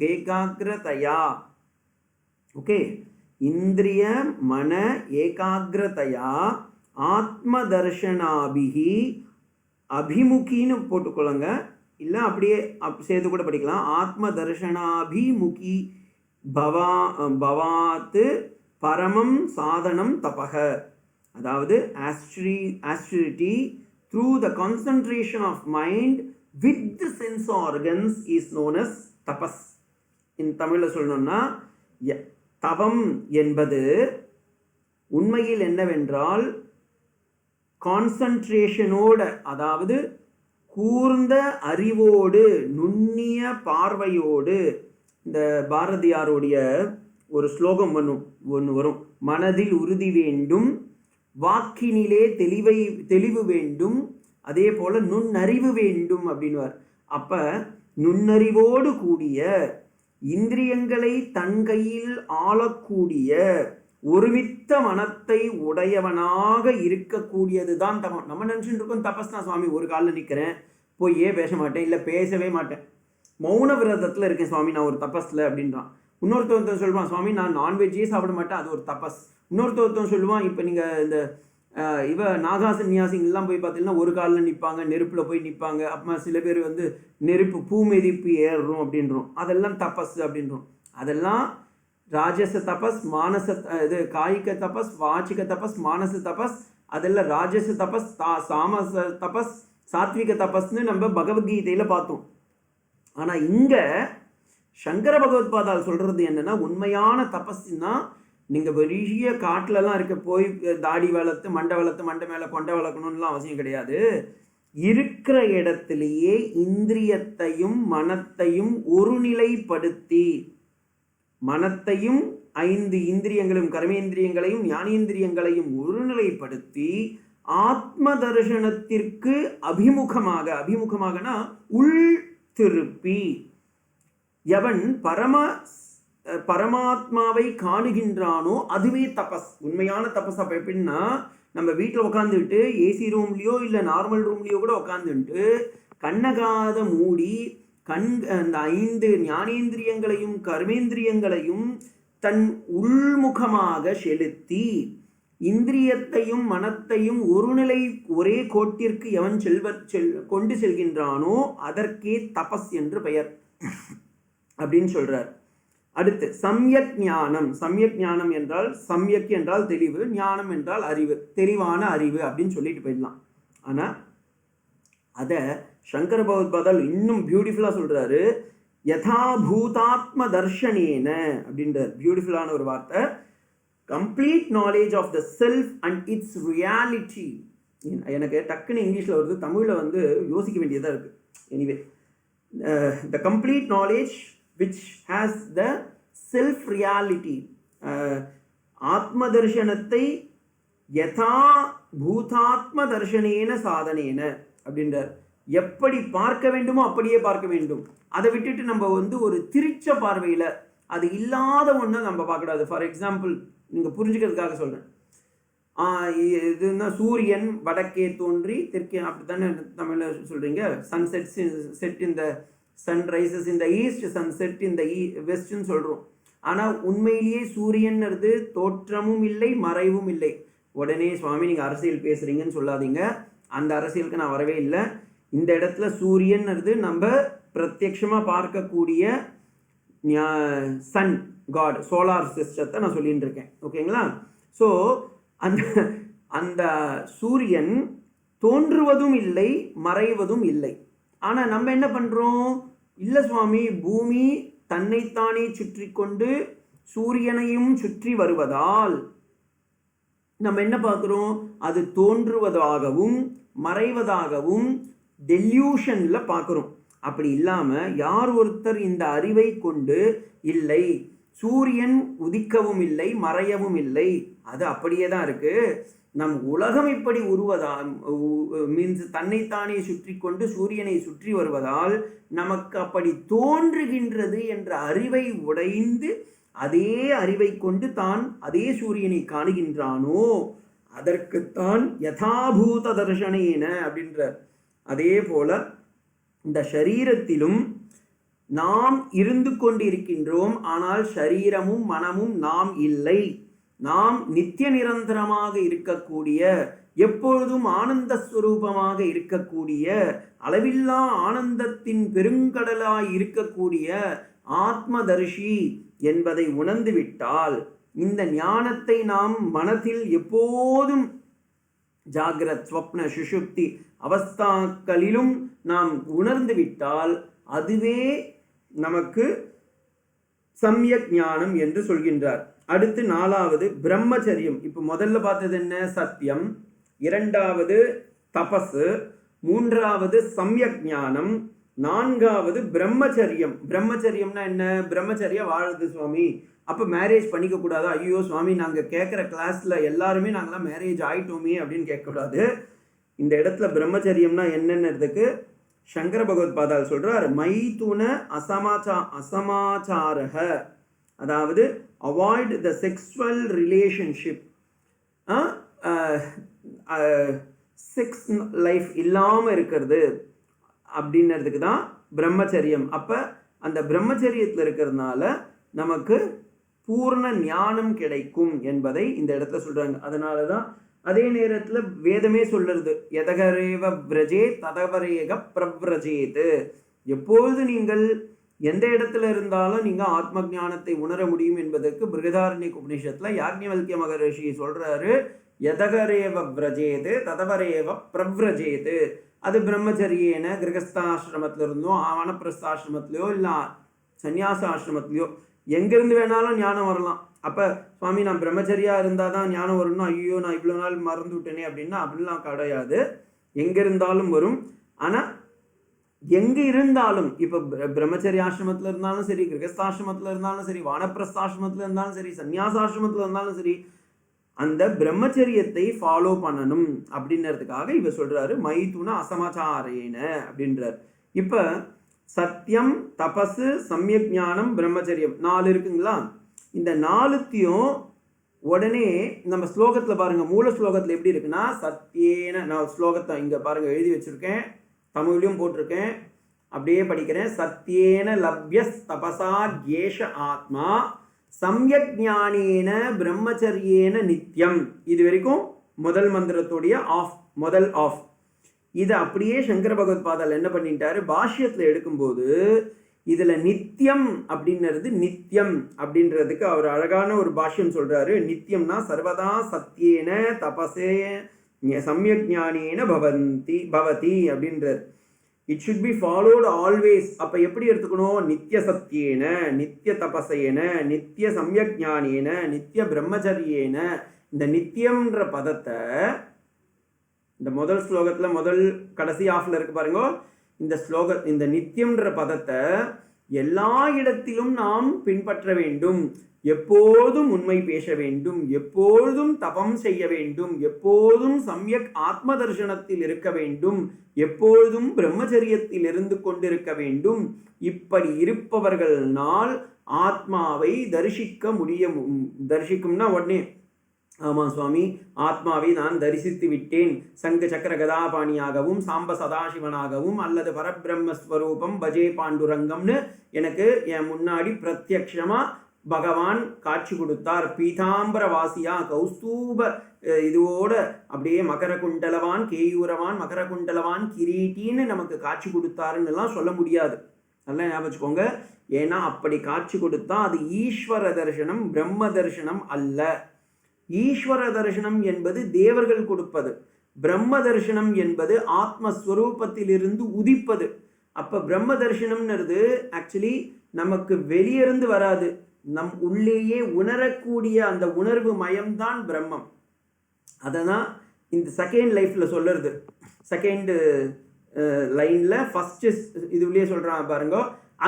ஏகாகிரதயா. ஓகே, இந்திரிய மன ஏகாகிரதயா ஆத்ம தர்ஷனாபிகி அபிமுகின்னு போட்டுக்கொள்ளுங்க, இல்லை அப்படியே சேர்த்து கூட படிக்கலாம். ஆத்ம தர்ஷனாபிமுகி பவாத்து பரமம் சாதனம் தபக. அதாவது austerity through the concentration of mind with the sense organs is known as tapas. In தமிழில் சொல்லணும்னா தவம் என்பது உண்மையில் என்னவென்றால் கான்சன்ட்ரேஷனோட, அதாவது கூர்ந்த அறிவோடு நுண்ணிய பார்வையோடு. இந்த பாரதியாருடைய ஒரு ஸ்லோகம் ஒன்று வரும், மனதில் உறுதி வேண்டும், வாக்கினிலே தெளிவு வேண்டும், அதே போல் நுண்ணறிவு வேண்டும் அப்படின்வார். அப்போ நுண்ணறிவோடு கூடிய இந்திரியங்களை தன் கையில் ஆளக்கூடிய ஒருமித்த மனத்தை உடையவனாக இருக்கக்கூடியது தான் தபம். நம்ம நினச்சிட்டு இருக்கோம் தபஸ் தான் சுவாமி, ஒரு காலில் நிற்கிறேன், போயே பேச மாட்டேன், இல்லை பேசவே மாட்டேன், மௌன விரதத்தில் இருக்கேன் சுவாமி, நான் ஒரு தபஸில் அப்படின்றான். இன்னொருத்தவன் சொல்லுவான், சுவாமி நான் நான்வெஜ்ஜே சாப்பிட மாட்டேன், அது ஒரு தபஸ். இன்னொருத்தவன் சொல்லுவான், இப்போ நீங்கள் இந்த நாகாசன்யாசிங்கெல்லாம் போய் பார்த்தீங்கன்னா ஒரு காலில் நிற்பாங்க, நெருப்பில் போய் நிற்பாங்க. அப்புறமா சில பேர் நெருப்பு பூ மெதிப்பு ஏறும் அப்படின்றோம், அதெல்லாம் தபஸ் அப்படின்றோம். அதெல்லாம் ராஜச தபஸ், மானச காய்க தபஸ், வாச்சிக தபஸ், மானச தபஸ், அதெல்லாம் ராஜச தபஸ், சாமச தபஸ், சாத்விக தபஸ்ன்னு நம்ம பகவத்கீதையில் பார்த்தோம். ஆனால் இங்கே சங்கர பகவத்பாதால் சொல்கிறது என்னென்னா, உண்மையான தபஸ்ன்னா நீங்கள் பெரிய காட்டிலலாம் இருக்க போய் தாடி வளர்த்து மண்டை மேலே கொண்டை வளர்க்கணும்லாம் அவசியம் கிடையாது. இருக்கிற இடத்துலையே இந்திரியத்தையும் மனத்தையும் ஒருநிலைப்படுத்தி, மனத்தையும் 5 இந்திரியங்களையும் கர்மேந்திரியங்களையும் ஞானேந்திரியங்களையும் ஒருநிலைப்படுத்தி ஆத்ம தரிசனத்திற்கு அபிமுகமாகனா உள் திருப்பி எவன் பரமாத்மாவை காணுகின்றானோ அதுவே தபஸ், உண்மையான தபஸ். அப்போ எப்படின்னா, நம்ம வீட்டில் உட்காந்துட்டு ஏசி ரூம்லேயோ இல்லை நார்மல் ரூம்லேயோ கூட உட்காந்துட்டு கண்ணகாத மூடி அந்த 5 ஞானேந்திரியங்களையும் கர்மேந்திரியங்களையும் தன் உள்முகமாக செலுத்தி இந்திரியத்தையும் மனத்தையும் ஒரே கோட்டிற்கு எவன் கொண்டு செல்கின்றானோ அதற்கே தபஸ் என்று பெயர் அப்படின்னு சொல்றார். அடுத்து சம்யக் ஞானம். சம்யக் ஞானம் என்றால், சம்யக் என்றால் தெளிவு, ஞானம் என்றால் அறிவு, தெளிவான அறிவு அப்படின்னு சொல்லிட்டு போயிடலாம். ஆனால் அதை சங்கர பகவத்பாதால் இன்னும் பியூட்டிஃபுல்லாக சொல்கிறாரு. யதா பூதாத்ம தர்ஷனேன அப்படின்றார். பியூட்டிஃபுல்லான ஒரு வார்த்தை. Complete knowledge of the self and its reality. எனக்கு டக்குன்னு இங்கிலீஷில் வருது, தமிழில் வந்து யோசிக்க வேண்டியதாக இருக்குது. Anyway, the complete knowledge which has the self reality, ஆத்ம தர்ஷனத்தை யதா பூதாத்ம தர்ஷனேன சாதனேன அப்படின்றார். எப்படி பார்க்க வேண்டுமோ அப்படியே பார்க்க வேண்டும். அதை விட்டுட்டு நம்ம வந்து ஒரு திரிச்ச பார்வையில் அது இல்லாத ஒன்று நம்ம பார்க்கக்கூடாது. ஃபார் எக்ஸாம்பிள், நீங்கள் புரிஞ்சுக்கிறதுக்காக சொல்கிறேன். இதுன்னா சூரியன் வடக்கே தோன்றி தெற்கே, அப்படி தானே தமிழில் சொல்கிறீங்க. சன்செட் செட் இந்த சன்ரைசஸ் இந்த ஈஸ்ட், சன்செட் இந்த வெஸ்ட்னு சொல்கிறோம். ஆனால் உண்மையிலேயே சூரியன்றது தோற்றமும் இல்லை மறைவும் இல்லை. உடனே சுவாமி நீங்கள் அரசியல் பேசுகிறீங்கன்னு சொல்லாதீங்க, அந்த அரசியலுக்கு நான் வரவே இல்லை. இந்த இடத்துல சூரியன்றது நம்ம பிரத்யட்சமாக பார்க்கக்கூடிய சன் காட், சோலார் சிஸ்டத்தை நான் சொல்லிட்டு இருக்கேன். ஓகேங்களா? ஸோ அந்த சூரியன் தோன்றுவதும் இல்லை மறைவதும் இல்லை. ஆனால் நம்ம என்ன பண்ணுறோம்? இல்லை சுவாமி, பூமி தன்னைத்தானே சுற்றி கொண்டு சூரியனையும் சுற்றி வருவதால் நம்ம என்ன பார்க்குறோம்? அது தோன்றுவதாகவும் மறைவதாகவும் டெல்யூஷனில் பார்க்குறோம். அப்படி இல்லாமல் யார் ஒருத்தர் இந்த அறிவை கொண்டு இல்லை, சூரியன் உதிக்கவும் இல்லை மறையவும் இல்லை, அது அப்படியே தான் இருக்குது, நம் உலகம் இப்படி மீன்ஸ் தன்னைத்தானே சுற்றி கொண்டு சூரியனை சுற்றி வருவதால் நமக்கு அப்படி தோன்றுகின்றது என்ற அறிவை உடைந்து அதே அறிவை கொண்டு தான் அதே சூரியனை காணுகின்றானோ அதற்குத்தான் யதாபூத தர்ஷனேன அப்படின்றார். அதே போல இந்த ஷரீரத்திலும் நாம் இருந்து கொண்டிருக்கின்றோம், ஆனால் ஷரீரமும் மனமும் நாம் இல்லை. நாம் நித்திய நிரந்தரமாக இருக்கக்கூடிய, எப்பொழுதும் ஆனந்த ஸ்வரூபமாக இருக்கக்கூடிய, அளவில்லா ஆனந்தத்தின் பெருங்கடலாய் இருக்கக்கூடிய ஆத்மதர்ஷி என்பதை உணர்ந்துவிட்டால், இந்த ஞானத்தை நாம் மனதில் எப்போதும் ஜாகிரத் ஸ்வப்ன சுஷுப்தி அவஸ்தாக்களிலும் நாம் உணர்ந்து விட்டால் அதுவே நமக்கு சம்யக் ஞானம் என்று சொல்கின்றார். அடுத்து 4வது பிரம்மச்சரியம். இப்போ முதல்ல பார்த்தது என்ன? சத்தியம். 2வது தபசு. 3வது சம்யக் ஞானம். 4வது பிரம்மச்சரியம். பிரம்மச்சரியம்னா என்ன? பிரம்மச்சரிய வாழுது சுவாமி, அப்போ மேரேஜ் பண்ணிக்க கூடாதா? ஐயோ சுவாமி, நாங்கள் கேட்குற கிளாஸில் எல்லாருமே நாங்களாம் மேரேஜ் ஆகிட்டோமே அப்படின்னு கேட்கக்கூடாது. இந்த இடத்துல பிரம்மச்சரியம்னா என்னென்னதுக்கு சங்கர பகவத் பாதால் சொல்கிறார், மைதுன அசமாச்சாரக, அதாவது avoid the sexual relationship, sex life இல்லாமல் இருக்கிறது அப்படின்றதுக்கு தான் பிரம்மச்சரியம். அப்போ அந்த பிரம்மச்சரியத்தில் இருக்கிறதுனால நமக்கு பூர்ண ஞானம் கிடைக்கும் என்பதை இந்த இடத்துல சொல்கிறாங்க. அதனால தான் அதே நேரத்தில் வேதமே சொல்லுறது, எதகரேவ பிரஜே ததவரேக பிரவ்ரஜேது. எப்பொழுது நீங்கள் எந்த இடத்துல இருந்தாலும் நீங்கள் ஆத்ம ஞானத்தை உணர முடியும் என்பதற்கு பிருகதாரண்யக உபநிஷத்தில் யாக்ஞவல்கிய மகரிஷி சொல்கிறாரு, எதகரேவ பிரஜேது ததவரேவ பிரவ்ரஜேது. அது பிரம்மச்சரியேன கிரகஸ்தாசிரமத்தில் இருந்தோ வானப்பிரஸ்தாசிரமத்திலையோ இல்லை சன்னியாச ஆசிரமத்திலையோ எங்கேருந்து வேணாலும் ஞானம் வரலாம். அப்போ சுவாமி நான் பிரம்மச்சரியாக இருந்தால் தான் ஞானம் வரும்னா, ஐயோ நான் இவ்வளோ நாள் மறந்து விட்டேனே அப்படின்னா அப்படிலாம் கிடையாது. எங்கே இருந்தாலும் வரும். ஆனால் எங்கே இருந்தாலும், இப்போ பிரம்மச்சரிய ஆசிரமத்தில் இருந்தாலும் சரி, கிரகஸ்தாசிரமத்தில் இருந்தாலும் சரி, வானப்பிரஸ்தாசிரமத்தில் இருந்தாலும் சரி, சன்னியாசாசிரமத்தில் இருந்தாலும் சரி, அந்த பிரம்மச்சரியத்தை ஃபாலோ பண்ணணும் அப்படின்றதுக்காக இவர் சொல்கிறாரு மைதுன அசமாச்சாரேன அப்படின்றார். இப்போ சத்தியம், தபசு, சம்யக் ஞானம், பிரம்மச்சரியம் 4 இருக்குங்களா? இந்த 4த்தையும் உடனே நம்ம ஸ்லோகத்தில் பாருங்கள், மூல ஸ்லோகத்தில் எப்படி இருக்குன்னா, சத்தியேன, நான் ஸ்லோகத்தை இங்கே பாருங்கள் எழுதி வச்சுருக்கேன், தமிழ்லையும் போட்டிருக்கேன், அப்படியே படிக்கிறேன். சத்தியேன லப்யஸ் தபசா கேஷ ஆத்மா சம்யக் ஞானேன பிரம்மச்சரியேன நித்தியம். இது வரைக்கும் முதல் மந்திரத்துடைய முதல் ஆஃப். இதை அப்படியே சங்கர பகவத் பாதால் என்ன பண்ணிட்டாரு, பாஷ்யத்தில் எடுக்கும்போது இதில் நித்தியம் அப்படின்றது, நித்தியம் அப்படின்றதுக்கு அவர் அழகான ஒரு பாஷ்யம் சொல்கிறாரு. நித்தியம்னா சர்வதா சத்தியேன தபசே சம்யக் ஞானேன பவதி அப்படின்றார். It should be followed always. அப்போ எப்படி எடுத்துக்கணும்? நித்திய சத்தியேன, நித்திய தபசேன, நித்திய சம்யஜானேன, நித்திய பிரம்மச்சரியேன. இந்த நித்தியம்ன்ற பதத்தை இந்த முதல் ஸ்லோகத்தில் முதல் கடைசி ஆஃப்ல இருக்கு பாருங்க. இந்த நித்தியம்ன்ற பதத்தை எல்லா இடத்திலும் நாம் பின்பற்ற வேண்டும். எப்போதும் உண்மை பேச வேண்டும், எப்போதும் தபம் செய்ய வேண்டும், எப்போதும் சம்யக் ஆத்ம தர்சனத்தில் இருக்க வேண்டும், எப்பொழுதும் பிரம்மச்சரியத்தில் இருந்து கொண்டிருக்க வேண்டும். இப்படி இருப்பவர்களால் ஆத்மாவை தரிசிக்க முடியும். தரிசிக்கும்னா உடனே ஆமாம் சுவாமி, ஆத்மாவை நான் தரிசித்து விட்டேன், சங்க சக்கர கதாபாணியாகவும் சாம்ப சதாசிவனாகவும் அல்லது பரபிரம்மஸ்வரூபம் பஜே பாண்டுரங்கம்னு எனக்கு என் முன்னாடி பிரத்யக்ஷமா பகவான் காட்சி கொடுத்தார். பீதாம்பர வாசியா கௌஸ்தூப இதுவோட அப்படியே மகர குண்டலவான் கேயூரவான் மகர குண்டலவான் கிரீட்டின்னு நமக்கு காட்சி கொடுத்தாருன்னு எல்லாம் சொல்ல முடியாது. நல்லா ஞாபகம் வச்சுக்கோங்க. ஏன்னா அப்படி காட்சி கொடுத்தா அது ஈஸ்வர தரிசனம், பிரம்ம தரிசனம் அல்ல. ஈஸ்வர தரிசனம் என்பது தேவர்கள் கொடுப்பது, பிரம்ம தரிசனம் என்பது ஆத்மஸ்வரூபத்திலிருந்து உதிப்பது. அப்ப பிரம்ம தரிசனம்ங்கிறது ஆக்சுவலி நமக்கு வெளியிருந்து வராது, நம் உள்ளேயே உணரக்கூடிய அந்த உணர்வு மயம்தான் பிரம்மம். அததான் இந்த செகண்ட் லைஃப்ல சொல்லுறது. செகண்ட் லைன்ல ஃபர்ஸ்ட் இதுலயே சொல்றான் பாருங்க.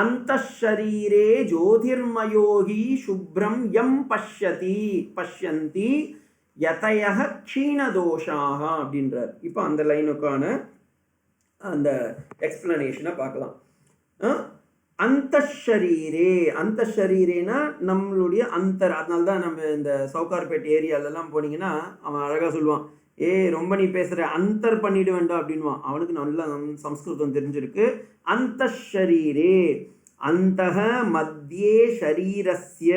அந்த ஷரீரே ஜோதிர்மயோகி சுப்ரம் யம் பஷ்யந்தி யதயஹ க்ஷீணதோஷாக அப்படின்றார். இப்போ அந்த லைனுக்கான அந்த எக்ஸ்பிளனேஷனை பார்க்கலாம். அந்த ஷரீரே, அந்த ஷரீரேனா நம்மளுடைய அந்தர். அதனால தான் நம்ம இந்த சவுகார்பேட் ஏரியாலெல்லாம் போனீங்கன்னா அவன் அழகாக சொல்லுவான், ரொம்ப நீ பேசுகிற, அந்தர் பண்ணிட வேண்டாம் அப்படின்வான். அவனுக்கு நல்லா சம்ஸ்கிருதம் தெரிஞ்சிருக்கு. அந்த ஷரீரே அந்தக மத்தியே ஷரீரஸ்ய.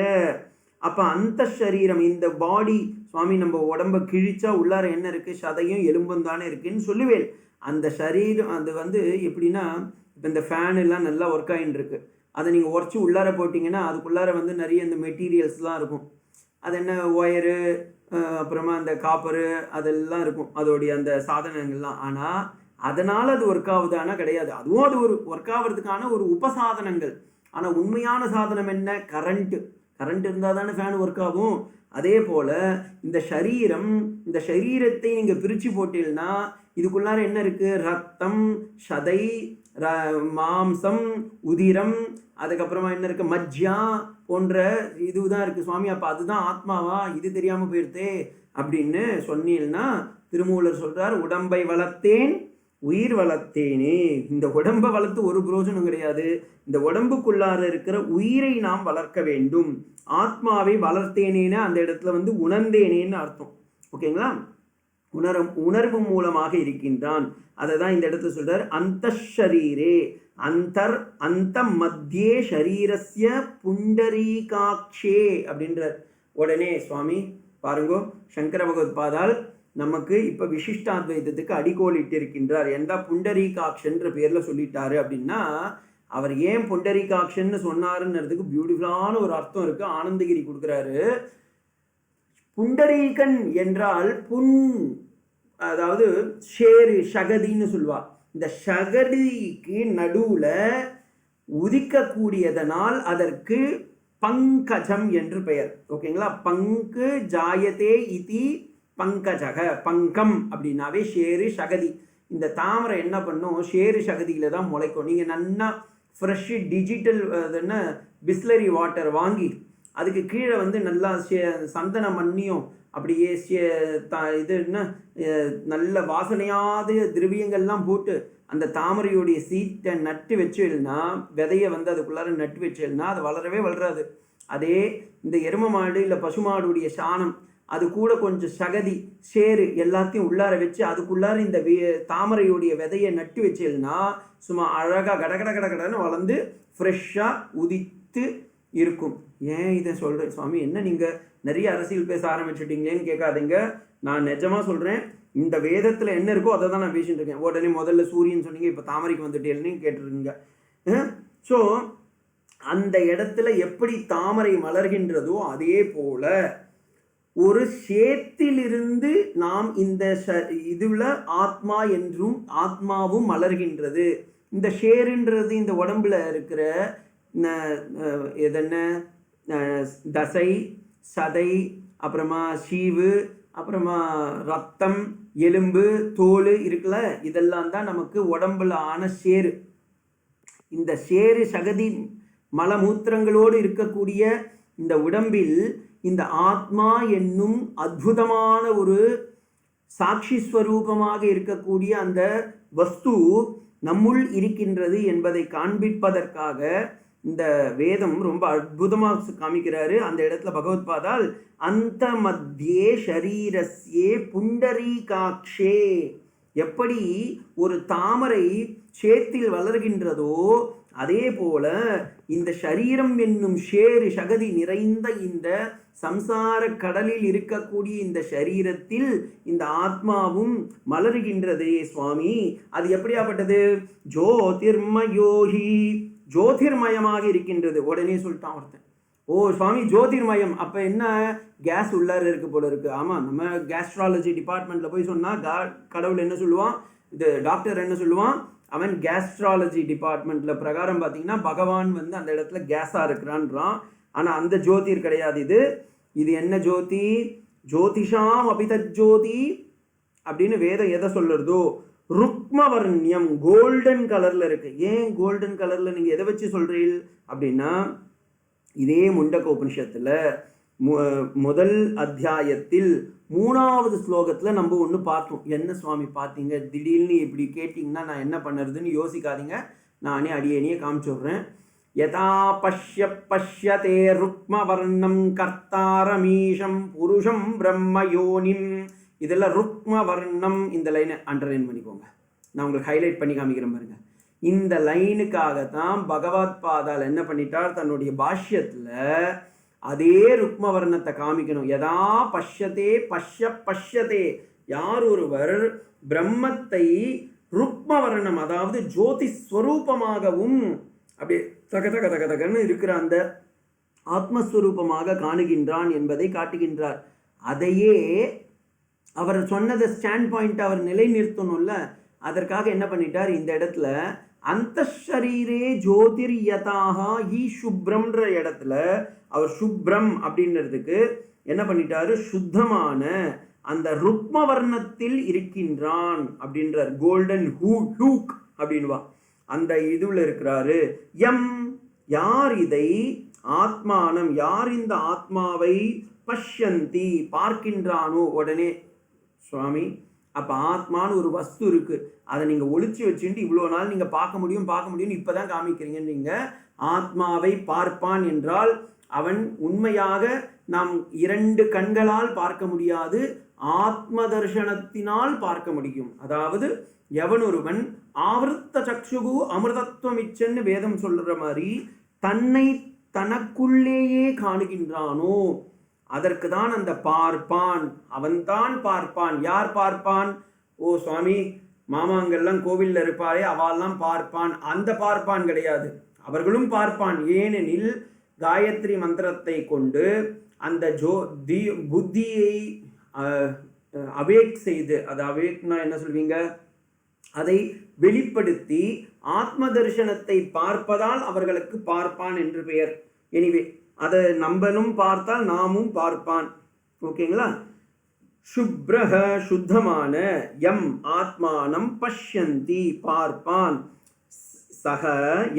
அப்போ அந்த ஷரீரம், இந்த பாடி சுவாமி நம்ம உடம்ப கிழிச்சா உள்ளார என்ன இருக்குது? சதையும் எலும்பும் தானே இருக்குன்னு சொல்லுவேன். அந்த ஷரீரம் அது வந்து எப்படின்னா, இப்போ இந்த ஃபேன் எல்லாம் நல்லா ஒர்க் ஆகிட்டு இருக்கு, அதை நீங்கள் உடச்சி உள்ளார போட்டிங்கன்னா அதுக்குள்ளார வந்து நிறைய இந்த மெட்டீரியல்ஸ்லாம் இருக்கும். அது என்ன ஒயரு, அப்புறமா அந்த காப்பரு அதெல்லாம் இருக்கும், அதோடைய அந்த சாதனங்கள்லாம். ஆனால் அதனால் அது ஒர்க் ஆகுதானா? கிடையாது. அதுவும் அது ஒரு ஒர்க் ஆகிறதுக்கான ஒரு உபசாதனங்கள். ஆனால் உண்மையான சாதனம் என்ன? கரண்ட்டு. கரண்ட் இருந்தால் தானே ஃபேன் ஒர்க் ஆகும். அதே போல் இந்த சரீரம், இந்த சரீரத்தை நீங்கள் பிரித்து போட்டீங்கன்னா இதுக்குள்ளார என்ன இருக்குது? ரத்தம், சதை, மாம்சம், உதிரம், அதுக்கப்புறமா என்ன இருக்குது? மஜ்ஜா போன்ற இதுதான் இருக்குது சுவாமி. அப்போ அதுதான் ஆத்மாவா? இது தெரியாமல் போயிடுதே அப்படின்னு சொன்னீங்கன்னா திருமூலர் சொல்கிறார், உடம்பை வளர்த்தேன் உயிர் வளர்த்தேனே. இந்த உடம்பை வளர்த்து ஒரு புரோஜனம் கிடையாது. இந்த உடம்புக்குள்ளார இருக்கிற உயிரை நாம் வளர்க்க வேண்டும். ஆத்மாவை வளர்த்தேனேன்னு அந்த இடத்துல வந்து உணர்ந்தேனேன்னு அர்த்தம். ஓகேங்களா? உணர்வு மூலமாக இருக்கின்றான். அதை தான் இந்த இடத்துல சொல்றார். அந்த ஷரீரே அந்த மத்தியே ஷரீரஸ்ய புண்டரீகாட்சே அப்படின்றார். உடனே சுவாமி பாருங்கோ, சங்கர பகவத்பாதால் நமக்கு இப்போ விசிஷ்டாத்வைதத்துக்கு அடிக்கோல் இட்டிருக்கின்றார். எந்த புண்டரீகாட்சன்ற பேரில் சொல்லிட்டாரு அப்படின்னா, அவர் ஏன் புண்டரீகாட்சன்னு சொன்னாருன்றதுக்கு பியூட்டிஃபுல்லான ஒரு அர்த்தம் இருக்குது. ஆனந்தகிரி கொடுக்குறாரு. புண்டரீகன் என்றால் புண், அதாவது ஷேரு சகதின்னு சொல்லுவா. இந்த சகதிக்கு நடுவில் உதிக்கக்கூடியதனால் அதற்கு பங்கஜம் என்று பெயர். ஓகேங்களா? பங்கு ஜாயதே இதி பங்கஜக. பங்கம் அப்படின்னாவே ஷேரு சகதி. இந்த தாமரை என்ன பண்ணும்? ஷேரு சகதியில தான் முளைக்கும். நீங்கள் நல்லா ஃப்ரெஷ்ஷு டிஜிட்டல் என்ன பிஸ்லரி வாட்டர் வாங்கி அதுக்கு கீழே வந்து நல்லா சந்தன மண்ணியும் அப்படியே இது என்ன நல்ல வாசனையாத திரவியங்கள்லாம் போட்டு அந்த தாமரையுடைய சீட்டை நட்டு வச்சுன்னா, விதையை வந்து அதுக்குள்ளார நட்டு வச்சுன்னா அது வளரவே வளராது. அதே இந்த எரும மாடு இல்லை பசுமாடுடைய சாணம், அது கூட கொஞ்சம் சகதி சேரு எல்லாத்தையும் உள்ளார வச்சு அதுக்குள்ளார இந்த தாமரையுடைய விதையை நட்டு வச்சுன்னா சும்மா அழகாக கடகட கடகடன்னு வளர்ந்து ஃப்ரெஷ்ஷாக உதித்து இருக்கும். ஏன் இதை சொல்கிறேன் சுவாமி, என்ன நீங்கள் நிறைய அரசியல் பேச ஆரம்பிச்சுட்டீங்களேன்னு கேட்காதீங்க. நான் நிஜமாக சொல்கிறேன், இந்த வேதத்தில் என்ன இருக்கோ அதை தான் நான் பேசிட்டு இருக்கேன். உடனே முதல்ல சூரியன் சொன்னீங்க, இப்போ தாமரைக்கு வந்துட்டேன்னு கேட்டுருங்க. ஸோ அந்த இடத்துல எப்படி தாமரை மலர்கின்றதோ அதே போல ஒரு சேத்திலிருந்து நாம் இந்த இதுல ஆத்மா என்றும் ஆத்மாவும் மலர்கின்றது. இந்த ஷேருன்றது இந்த உடம்புல இருக்கிற எதென்ன தசை, சதை, அப்புறமா சீவு, அப்புறமா ரத்தம், எலும்பு, தோல் இருக்குல்ல, இதெல்லாம் தான் நமக்கு உடம்புல ஆன ஷேரு. இந்த ஷேரு சகதி மலமூத்திரங்களோடு இருக்கக்கூடிய இந்த உடம்பில் இந்த ஆத்மா என்னும் அற்புதமான ஒரு சாட்சி ஸ்வரூபமாக இருக்கக்கூடிய அந்த வஸ்து நம்முள் இருக்கின்றது என்பதை காண்பிப்பதற்காக இந்த வேதம் ரொம்ப அற்புதமாக காமிக்கிறாரு. அந்த இடத்துல பகவத்பாதால் அந்த மத்தியே ஷரீரஸ்யே புண்டரீகாக்ஷே, எப்படி ஒரு தாமரை சேத்தில் வளர்கின்றதோ அதே போல இந்த ஷரீரம் என்னும் ஷேரு சகதி நிறைந்த இந்த சம்சார கடலில் இருக்கக்கூடிய இந்த ஷரீரத்தில் இந்த ஆத்மாவும் மலர்கின்றதே சுவாமி. அது எப்படியாப்பட்டது? ஜோதிர்மயோகி, ஜோதிர்மயமாக இருக்கின்றது. உடனே சொல்லிட்டான் ஒருத்தன், ஓ சுவாமி ஜோதிர்மயம், அப்போ என்ன கேஸ் உள்ளார இருக்கு போல இருக்கு. ஆமாம், நம்ம கேஸ்ட்ராலஜி டிபார்ட்மெண்ட்டில் போய் சொன்னால் கடவுள் என்ன சொல்லுவான், இது டாக்டர் என்ன சொல்லுவான், அவன் கேஸ்ட்ராலஜி டிபார்ட்மெண்ட்டில் பிரகாரம் பார்த்தீங்கன்னா பகவான் வந்து அந்த இடத்துல கேஸாக இருக்கிறான்றான். ஆனால் அந்த ஜோதிர் கிடையாது. இது என்ன ஜோதி? ஜோதிஷாம் அபிதத் ஜோதி அப்படின்னு வேதம் எதை சொல்லுறதோ, ருக்மவர்ணியம், கோல்டன் கலரில் இருக்கு. ஏன் கோல்டன் கலரில் நீங்கள் எதை வச்சு சொல்கிறீர்கள் அப்படின்னா, இதே முண்டக உபனிஷத்தில் முதல் அத்தியாயத்தில் 3வது ஸ்லோகத்தில் நம்ம ஒன்று பார்த்தோம். என்ன சுவாமி பார்த்தீங்க? திடீர்னு இப்படி கேட்டிங்கன்னா நான் என்ன பண்ணுறதுன்னு யோசிக்காதீங்க, நானே அடியேனியே காமிச்சுடுறேன். யதா பஷ்யதே ருக்மவர்ணம் கர்த்தாரமீஷம் புருஷம் பிரம்மயோனிம். இதெல்லாம் ருக்மவர்ணம், இந்த லைனை அண்டர்லைன் பண்ணிக்கோங்க. நான் உங்களுக்கு ஹைலைட் பண்ணி காமிக்கிறேன் பாருங்க. இந்த லைனுக்காகத்தான் பகவத் பாதால் என்ன பண்ணிட்டார், தன்னுடைய பாஷ்யத்தில் அதே ருக்மவர்ணத்தை காமிக்கணும். யதா பஷ்யதே பஷ்யதே, யார் ஒருவர் பிரம்மத்தை ருக்மவர்ணம், அதாவது ஜோதி ஸ்வரூபமாகவும் அப்படியே தகன்னு இருக்கிற அந்த ஆத்மஸ்வரூபமாக காணுகின்றான் என்பதை காட்டுகின்றார். அதையே அவர் சொன்னதை ஸ்டாண்ட் பாயிண்ட் அவர் நிலை நிறுத்தணும்ல, அதற்காக என்ன பண்ணிட்டார், இந்த இடத்துல அந்த ஷரீரே ஜோதிர் யதாஹா ஹி சுப்ரம்ன்ற இடத்துல அவர் சுப்ரம் அப்படின்றதுக்கு என்ன பண்ணிட்டாரு, சுத்தமான அந்த ருக்மவர்ணத்தில் இருக்கின்றான் அப்படின்றார். கோல்டன் ஹூக் அப்படின்வா அந்த இதுல இருக்கிறாரு. எம், யார் இதை ஆத்மானம், யார் இந்த ஆத்மாவை பஷ்யந்தி பார்க்கின்றானோ, உடனே சுவாமி அப்போ ஆத்மான்னு ஒரு வஸ்து இருக்கு, அதை நீங்கள் ஒளிச்சு வச்சுட்டு இவ்வளோ நாள் நீங்கள் பார்க்க முடியும்னு இப்போ தான் காமிக்கிறீங்கன்னு. நீங்கள் ஆத்மாவை பார்ப்பான் என்றால் அவன் உண்மையாக நாம் 2 கண்களால் பார்க்க முடியாது, ஆத்ம தர்சனத்தினால் பார்க்க முடியும். அதாவது எவன் ஒருவன் ஆவர்த்த சக்ஷுகு அமிர்தத்துவம் இச்சன்னு வேதம் சொல்ற மாதிரி தன்னை தனக்குள்ளேயே காணுகின்றானோ அதற்கு தான் அந்த பார்ப்பான், அவன்தான் பார்ப்பான். யார் பார்ப்பான்? ஓ சுவாமி மாமாங்கெல்லாம் கோவிலில் இருப்பாரே அவெல்லாம் பார்ப்பான், அந்த பார்ப்பான் கிடையாது. அவர்களும் பார்ப்பான். ஏனெனில் காயத்ரி மந்திரத்தை கொண்டு அந்த புத்தியை அவேக் செய்து, அது அவேக்னா என்ன சொல்வீங்க, அதை வெளிப்படுத்தி ஆத்ம தரிசனத்தை பார்ப்பதால் அவர்களுக்கு பார்ப்பான் என்று பெயர். எனிவே அதை நம்மளும் பார்த்தால் நாமும் பார்ப்பான். ஓகேங்களா? சுப்ரஹ, சுத்தமான, எம் ஆத்மானம் பஷ்யந்தி பார்ப்பான், சக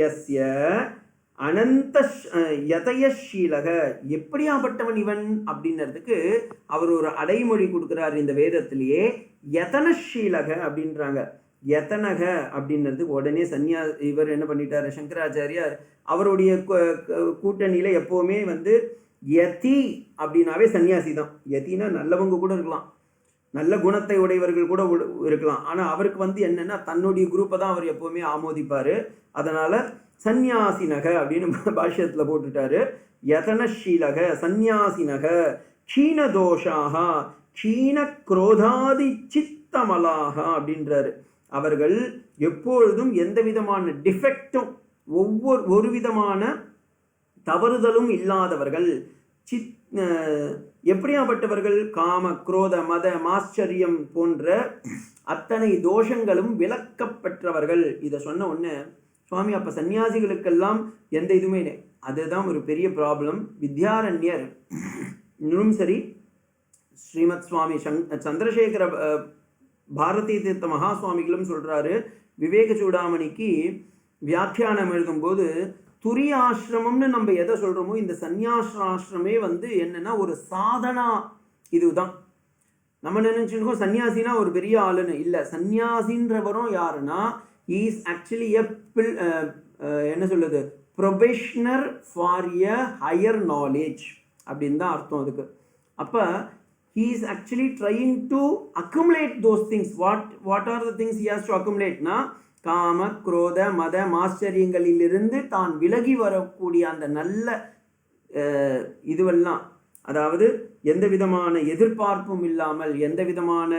யஸ்ய அனந்த யதயஷீலக, எப்படியாப்பட்டவன் இவன் அப்படின்றதுக்கு அவர் ஒரு அடைமொழி கொடுக்குறார் இந்த வேதத்திலேயே. யதனஷீலக அப்படின்றாங்க. யதனக அப்படின்றது உடனே இவர் என்ன பண்ணிட்டார், சங்கராச்சாரியார் அவருடைய கூட்டணியில எப்போவுமே யதி அப்படின்னாவே சன்னியாசி தான். யதினா நல்லவங்க கூட இருக்கலாம், நல்ல குணத்தை உடையவர்கள் கூட இருக்கலாம். ஆனால் அவருக்கு என்னன்னா தன்னுடைய குரூப்பை தான் அவர் எப்போவுமே ஆமோதிப்பார். அதனால சந்நியாசினக அப்படின்னு பாஷ்யத்தில் போட்டுட்டாரு. யதனஷீலக சந்நியாசினக க்ஷீணதோஷாக க்ஷீண குரோதாதி சித்தமலாக அப்படின்றாரு. அவர்கள் எப்பொழுதும் எந்த விதமான டிஃபெக்டும் ஒரு விதமான தவறுதலும் இல்லாதவர்கள். எப்படியாப்பட்டவர்கள்? காம குரோத மத மாச்சரியம் போன்ற அத்தனை தோஷங்களும் விலக்கப்பெற்றவர்கள். இதை சொன்ன உடனே சுவாமி அப்போ சன்னியாசிகளுக்கெல்லாம் எந்த இதுவுமே இல்லை. அதுதான் ஒரு பெரிய ப்ராப்ளம். வித்யாரண்யர் இன்னும் சரி, ஸ்ரீமத் சுவாமி சந்திரசேகர பாரதி தீர்த்த மகாசுவாமிகளும் சொல்கிறாரு, விவேக சூடாமணிக்கு வியாக்கியானம் எழுதும்போது துரிய ஆசிரமம்னு நம்ம எதை சொல்கிறோமோ இந்த சந்நியாசிரமே வந்து என்னென்னா ஒரு சாதனா இதுதான். நம்ம நினைச்சுக்கோ சன்னியாசினா ஒரு பெரிய ஆளுன்னு இல்லை. சன்னியாசின்றவரும் யாருன்னா இஸ் ஆக்சுவலி என்ன சொல்லுது, probationer for a higher knowledge அப்படின்னு தான் அர்த்தம் அதுக்கு. அப்போ he is actually trying to accumulate those things. What are the things he has to accumulate? காம குரோத மத மாச்சரியங்களிலிருந்து தான் விலகி வரக்கூடிய அந்த நல்ல இதுவெல்லாம், அதாவது எந்த விதமான எதிர்பார்ப்பும் இல்லாமல் எந்த விதமான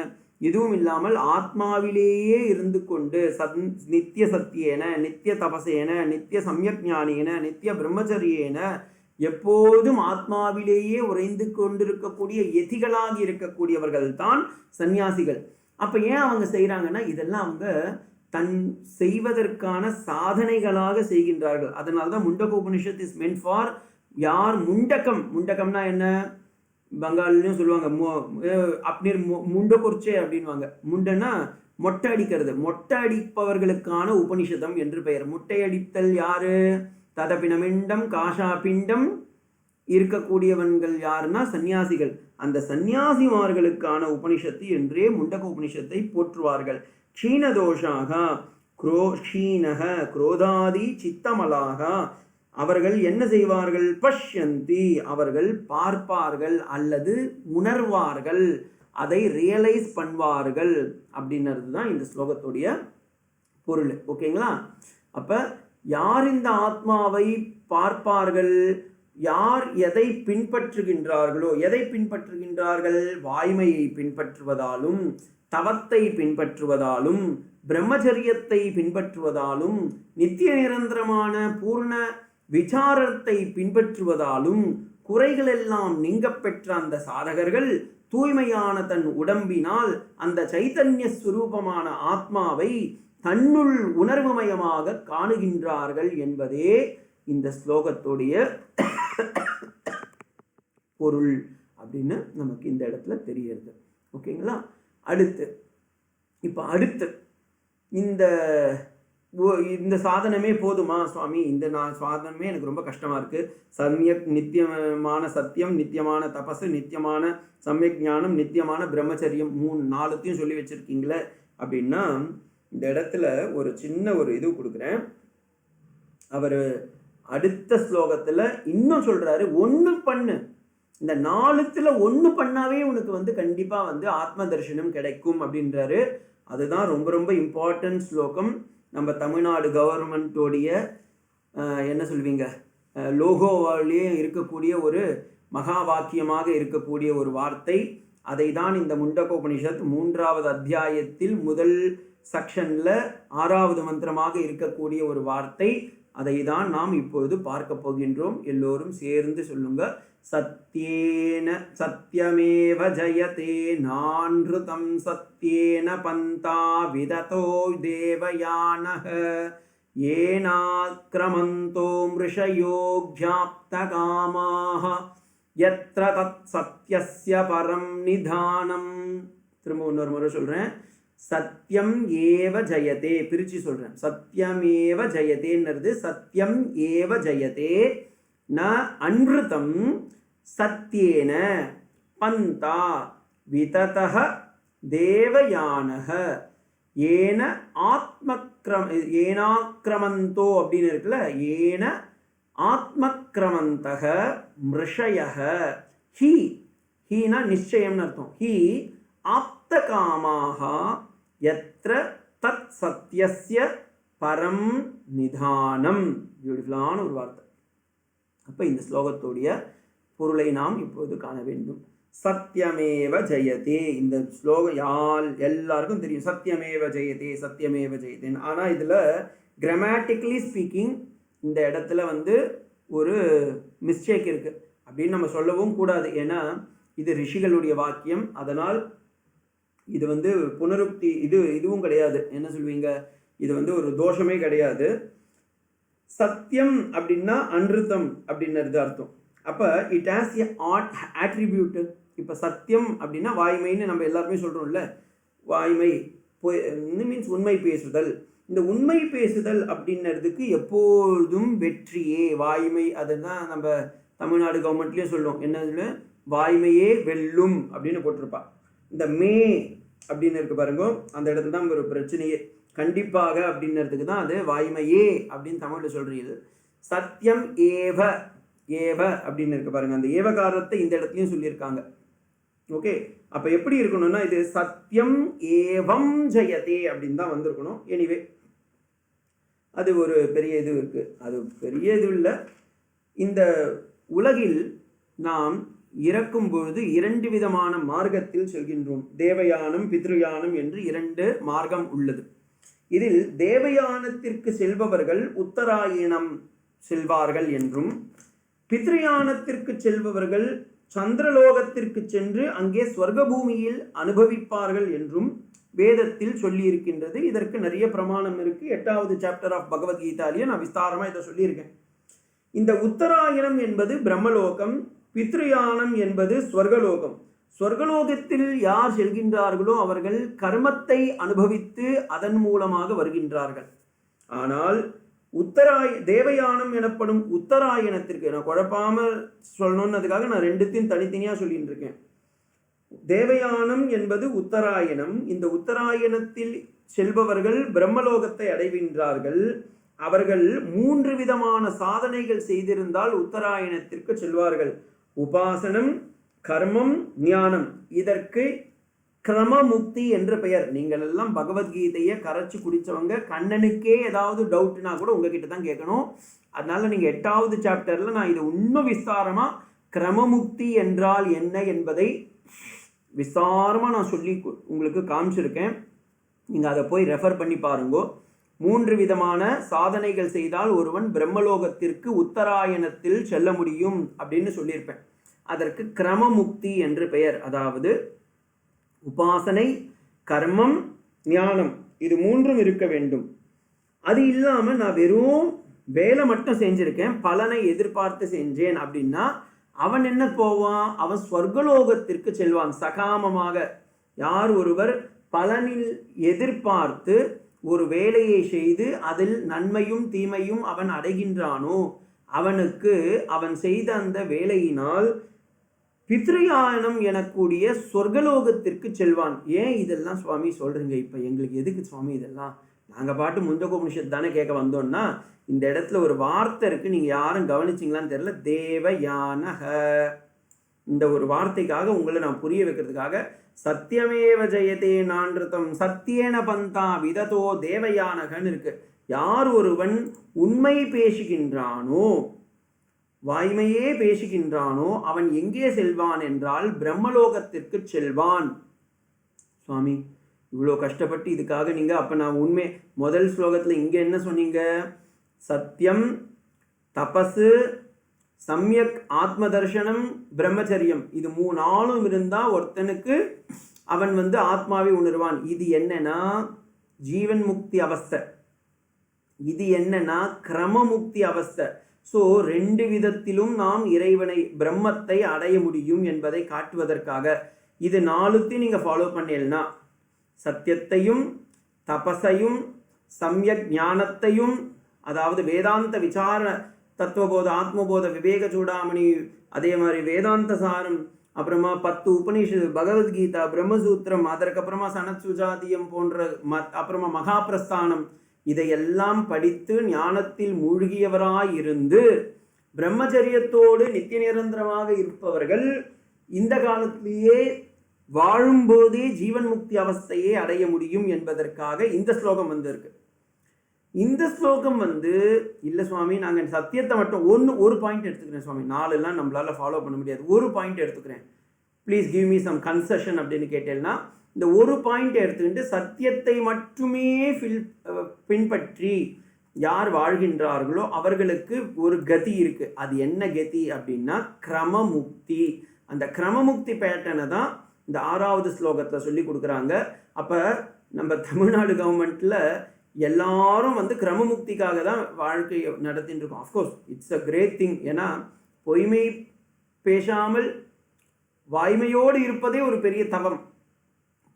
இதுவும் இல்லாமல் ஆத்மாவிலேயே இருந்து கொண்டு நித்திய சத்தியேன நித்திய தபசேன நித்திய சம்யக்ஞானேன நித்திய பிரம்மச்சரியேன எப்போதும் ஆத்மாவிலேயே உறைந்து கொண்டிருக்கக்கூடிய எதிகளாக இருக்கக்கூடியவர்கள் தான் சன்னியாசிகள். அப்போ ஏன் அவங்க செய்கிறாங்கன்னா இதெல்லாம் அவங்க தன் செய்வதற்கான சாதனைகளாக செய்கின்றார்கள். அதனால தான் Mundaka Upanishad is meant for யார் முண்டகம்னா என்ன, பெங்காலிலையும் சொல்லுவாங்க அப்படிர் முண்டகொர்ச்சே அப்படின்வாங்க. முண்டன்னா மொட்டை அடிக்கிறது, மொட்டை அடிப்பவர்களுக்கான உபனிஷதம் என்று பெயர். முட்டை அடித்தல் யாரு, ததபினமிண்டம் காஷா பிண்டம் இருக்கக்கூடியவன்கள் யாருன்னா சன்னியாசிகள். அந்த சன்னியாசிமார்களுக்கான உபனிஷத்து என்றே முண்டக உபனிஷத்தை போற்றுவார்கள். க்ஷீணதோஷாக க்ஷீணக குரோதாதி சித்தமலாக, அவர்கள் என்ன செய்வார்கள், பஷ்யந்தி அவர்கள் பார்ப்பார்கள் அல்லது உணர்வார்கள், அதை ரியலைஸ் பண்ணுவார்கள் அப்படின்றது தான் இந்த ஸ்லோகத்துடைய பொருள். ஓகேங்களா? அப்போ யார் இந்த ஆத்மாவை பார்ப்பார்கள், யார் எதை பின்பற்றுகின்றார்களோ, எதை பின்பற்றுகின்றார்கள், வாய்மையை பின்பற்றுவதாலும் தவத்தை பின்பற்றுவதாலும் பிரம்மச்சரியத்தை பின்பற்றுவதாலும் நித்திய நிரந்தரமான பூர்ண விசாரத்தை பின்பற்றுவதாலும் குறைகளெல்லாம் நீங்க பெற்ற அந்த சாதகர்கள் தூய்மையான தன் உடம்பினால் அந்த சைத்தன்ய ஸ்வரூபமான ஆத்மாவை தன்னுள் உணர்வுமயமாக காணுகின்றார்கள் என்பதே இந்த ஸ்லோகத்துடைய பொருள் அப்படின்னு நமக்கு இந்த இடத்துல தெரியுது. ஓகேங்களா? அடுத்து இந்த சாதனமே போதுமா சுவாமி, இந்த சாதனமே எனக்கு ரொம்ப கஷ்டமாக இருக்குது, சமயக் நித்தியமான சத்தியம், நித்தியமான தபசு, நித்தியமான சமயக் ஞானம், நித்தியமான பிரம்மச்சரியம், 4த்தையும் சொல்லி வச்சுருக்கீங்களே அப்படின்னா இந்த இடத்துல ஒரு சின்ன ஒரு இது கொடுக்குறேன். அவர் அடுத்த ஸ்லோகத்தில் இன்னும் சொல்கிறாரு, ஒன்று பண்ணு, இந்த 4த்துல 1 பண்ணாவே உனக்கு கண்டிப்பாக ஆத்ம தரிசனம் கிடைக்கும் அப்படின்றாரு. அதுதான் ரொம்ப ரொம்ப இம்பார்ட்டன்ட் ஸ்லோகம். நம்ம தமிழ்நாடு கவர்மெண்ட்டோடைய என்ன சொல்வீங்க லோகோவாலேயே இருக்கக்கூடிய ஒரு மகா வாக்கியமாக இருக்கக்கூடிய ஒரு வார்த்தை. அதை தான் இந்த முண்டகோபனிஷத் 3வது அத்தியாயத்தில் முதல் செக்ஷனில் 6வது மந்திரமாக இருக்கக்கூடிய ஒரு வார்த்தை. அதை தான் நாம் இப்பொழுது பார்க்க போகின்றோம். எல்லோரும் சேர்ந்து சொல்லுங்க. சத்யேன சத்யமேவ ஜயதே நான்ருதம் சத்யேன பந்தா விததோ தேவயானஹ ஏனாக்ரமந்தோ மிருஷயோக்யாப்தகாமாஹ யத்ர தத் சத்யஸ்ய பரம் நிதானம். திரும்ப இன்னொரு முறை சொல்கிறேன். சத்யம் ஏவ ஜயதே, பிரிச்சு சொல்கிறேன். சத்யமேவ ஜயதேன்றது சத்யம் ஏவ ஜயதே ந அன்ருதம் சத்யேன பந்தா விததஹ தேவயானஹ ஏன ஏனாக்ரமந்தோ அப்படின்னு இருக்குல்ல, ஏன ஆத்மக்ரமந்தக மிருஷயஹ ஹீனா நிச்சயம்னு அர்த்தம். ஹி ஆப்தகாமாக யத்ர தத் சத்யஸ்ய பரம் நிதானம். பியூட்டிஃபுல்லான ஒரு வார்த்தை. அப்போ இந்த ஸ்லோகத்துடைய பொருளை நாம் இப்போது காண வேண்டும். சத்யமேவ ஜெயதே, இந்த ஸ்லோகம் எல்லாருக்கும் தெரியும். சத்யமேவ ஜெயதே சத்யமேவ ஜெயதேன்னு. ஆனால் இதில் கிராமட்டிக்கலி ஸ்பீக்கிங் இந்த இடத்துல ஒரு மிஸ்டேக் இருக்குது அப்படின்னு நம்ம சொல்லவும் கூடாது. ஏன்னா இது ரிஷிகளுடைய வாக்கியம். அதனால் இது வந்து புனருக்தி, இதுவும் கிடையாது. என்ன சொல்வீங்க, இது வந்து ஒரு தோஷமே கிடையாது. சத்தியம் அப்படின்னா அன்ருத்தம் அப்படின்றது அர்த்தம். அப்போ இட் ஹாஸ் எ ஆட்ரிபியூட். இப்போ சத்தியம் அப்படின்னா வாய்மைன்னு நம்ம எல்லாருமே சொல்கிறோம்ல, வாய்மை மீன்ஸ் உண்மை பேசுதல். இந்த உண்மை பேசுதல் அப்படின்றதுக்கு எப்பொழுதும் வெற்றியே வாய்மை. அதுதான் நம்ம தமிழ்நாடு கவர்மெண்ட்லேயும் சொல்லுவோம், என்ன வாய்மையே வெல்லும் அப்படின்னு போட்டிருப்பா. இந்த மே அப்படின்னு இருக்கு பாருங்க, அந்த இடத்துல தான் ஒரு பிரச்சனையே. கண்டிப்பாக அப்படின்றதுக்கு தான் அது வாய்மையே அப்படின்னு தமிழில் சொல்றீங்க. சத்தியம் ஏவ ஏவ அப்படின்னு இருக்கு பாருங்க, அந்த ஏவகாரத்தை இந்த இடத்துலையும் சொல்லியிருக்காங்க. ஓகே, அப்போ எப்படி இருக்கணும்னா இது சத்தியம் ஏவம் ஜெயதே அப்படின்னு தான் வந்திருக்கணும். எனிவே அது ஒரு பெரிய இது இருக்கு, அது பெரிய இது இல்லை. இந்த உலகில் நாம் இறக்கும் பொழுது 2 விதமான மார்க்கத்தில் செல்கின்றோம். தேவயானம் பித்ருயானம் என்று 2 மார்க்கம் உள்ளது. இதில் தேவயானத்திற்கு செல்பவர்கள் உத்தராயணம் செல்வார்கள் என்றும், பித்ருயானத்திற்கு செல்பவர்கள் சந்திரலோகத்திற்கு சென்று அங்கே ஸ்வர்கபூமியில் அனுபவிப்பார்கள் என்றும் வேதத்தில் சொல்லி இருக்கின்றது. இதற்கு நிறைய பிரமாணம் இருக்கு. 8வது சாப்டர் ஆஃப் பகவத்கீதாலேயே நான் விஸ்தாரமா இதை சொல்லியிருக்கேன். இந்த உத்தராயணம் என்பது பிரம்மலோகம், பித்ருயானம் என்பது ஸ்வர்கலோகம். ஸ்வர்கலோகத்தில் யார் செல்கின்றார்களோ அவர்கள் கர்மத்தை அனுபவித்து அதன் மூலமாக வருகின்றார்கள். ஆனால் தேவயானம் எனப்படும் உத்தராயணத்திற்கு, நான் குழப்பாமல் சொல்லணுன்னதுக்காக நான் 2த்தையும் தனித்தனியாக சொல்லிட்டு இருக்கேன். தேவயானம் என்பது உத்தராயணம். இந்த உத்தராயணத்தில் செல்பவர்கள் பிரம்மலோகத்தை அடைகின்றார்கள். அவர்கள் 3 விதமான சாதனைகள் செய்திருந்தால் உத்தராயணத்திற்கு செல்வார்கள். உபாசனம், கர்மம், ஞானம். இதற்கு கிரமமுக்தி என்று பெயர். நீங்கள் எல்லாம் பகவத்கீதையை கரைச்சி குடித்தவங்க, கண்ணனுக்கே ஏதாவது டவுட்னா கூட உங்ககிட்ட தான் கேட்கணும். அதனால நீங்கள் 8வது சாப்டரில் நான் இதை இன்னும் விஸ்தாரமாக கிரமமுக்தி என்றால் என்ன என்பதை விஸ்தாரமாக நான் சொல்லி உங்களுக்கு காமிச்சிருக்கேன். நீங்கள் அதை போய் ரெஃபர் பண்ணி பாருங்கோ. 3 விதமான சாதனைகள் செய்தால் ஒருவன் பிரம்மலோகத்திற்கு உத்தராயணத்தில் செல்ல முடியும் அப்படின்னு சொல்லியிருப்பேன். அதற்கு கிரமமுக்தி என்று பெயர். அதாவது உபாசனை, கர்மம், ஞானம், இது 3ம் இருக்க வேண்டும். அது இல்லாமல் நான் வெறும் வேலை மட்டும் செஞ்சிருக்கேன், பலனை எதிர்பார்த்து செஞ்சேன் அப்படின்னா அவன் என்ன போவான், அவன் ஸ்வர்கலோகத்திற்கு செல்வான் சகாமமாக. யார் ஒருவர் பலனில் எதிர்பார்த்து ஒரு வேலையை செய்து அதில் நன்மையும் தீமையும் அவன் அடைகின்றானோ அவனுக்கு அவன் செய்த அந்த வேலையினால் பித்ருயானம் எனக்கூடிய சொர்க்கலோகத்திற்கு செல்வான். ஏன் இதெல்லாம் சுவாமி சொல்றீங்க, இப்போ எங்களுக்கு எதுக்கு சுவாமி இதெல்லாம்? நாங்கள் பாட்டு முந்தகோபனிஷத் தானே கேட்க வந்தோம்னா, இந்த இடத்துல ஒரு வார்த்தை இருக்கு, நீங்கள் யாரும் கவனிச்சிங்களான்னு தெரியல. தேவயானக, இந்த ஒரு வார்த்தைக்காக உங்களை நான் புரிய வைக்கிறதுக்காக சத்தியமேவ ஜெயதே நான்ருதம் சத்தியேன பந்தா விததோ தேவயானகன்னு இருக்கு. யார் ஒருவன் உண்மை பேசுகின்றானோ, வாய்மையே பேசுகின்றானோ அவன் எங்கே செல்வான் என்றால் பிரம்மலோகத்திற்கு செல்வான். சுவாமி இவ்வளோ கஷ்டப்பட்டு இதுக்காக நீங்கள், அப்போ நான் உண்மை முதல் ஸ்லோகத்தில் இங்கே என்ன சொன்னீங்க? சத்தியம், தபசு, சம்யக் ஆத்ம தர்சனம், பிரம்மச்சரியம், இது 3 இருந்தால் ஒருத்தனுக்கு அவன் ஆத்மாவை உணர்வான். இது என்னன்னா ஜீவன் முக்தி அவஸ்தை, இது என்னன்னா கிரமமுக்தி அவஸ்தை. ஸோ 2 விதத்திலும் நாம் இறைவனை பிரம்மத்தை அடைய முடியும் என்பதை காட்டுவதற்காக இது 4த்தையும் நீங்கள் ஃபாலோ பண்ணீங்கன்னா, சத்தியத்தையும் தபசையும் சம்யக் ஞானத்தையும், அதாவது வேதாந்த விசார தத்துவபோத ஆத்மபோத விவேக சூடாமணி, அதே மாதிரி வேதாந்த சாரம், அப்புறமா 10 உபநிஷத்து, பகவத்கீதா, பிரம்மசூத்திரம், அதற்கப்புறமா சனத் சுஜாதியம் போன்ற அப்புறமா மகாபிரஸ்தானம், இதையெல்லாம் படித்து ஞானத்தில் மூழ்கியவராயிருந்து பிரம்மச்சரியத்தோடு நித்திய நிரந்தரமாக இருப்பவர்கள் இந்த காலத்திலேயே வாழும்போதே ஜீவன் முக்தி அவஸ்தையை அடைய முடியும் என்பதற்காக இந்த ஸ்லோகம் வந்திருக்கு. இந்த ஸ்லோகம் இல்லை சுவாமி நாங்கள் சத்தியத்தை மட்டும் ஒரு பாயிண்ட் எடுத்துக்கிறேன் சுவாமி, 4 நம்மளால ஃபாலோ பண்ண முடியாது, ஒரு பாயிண்ட் எடுத்துக்கிறேன், please give me some concession அப்படின்னு கேட்டேன்னா, இந்த ஒரு பாயிண்ட் எடுத்துக்கிட்டு சத்தியத்தை மட்டுமே பின்பற்றி யார் வாழ்கின்றார்களோ அவர்களுக்கு ஒரு கதி இருக்கு. அது என்ன கதி அப்படின்னா கிரமமுக்தி. அந்த கிரமமுக்தி பேட்டர்னை தான் இந்த 6வது ஸ்லோகத்தில் சொல்லி கொடுக்குறாங்க. அப்போ நம்ம தமிழ்நாடு கவர்மெண்ட்டில் எல்லாரும் வந்து கிரமமுக்திக்காக தான் வாழ்க்கையை நடத்திட்டு இருக்கோம். Of course it's a great thing. ஏன்னா பொய்மை பேசாமல் வாய்மையோடு இருப்பதே ஒரு பெரிய தவம்.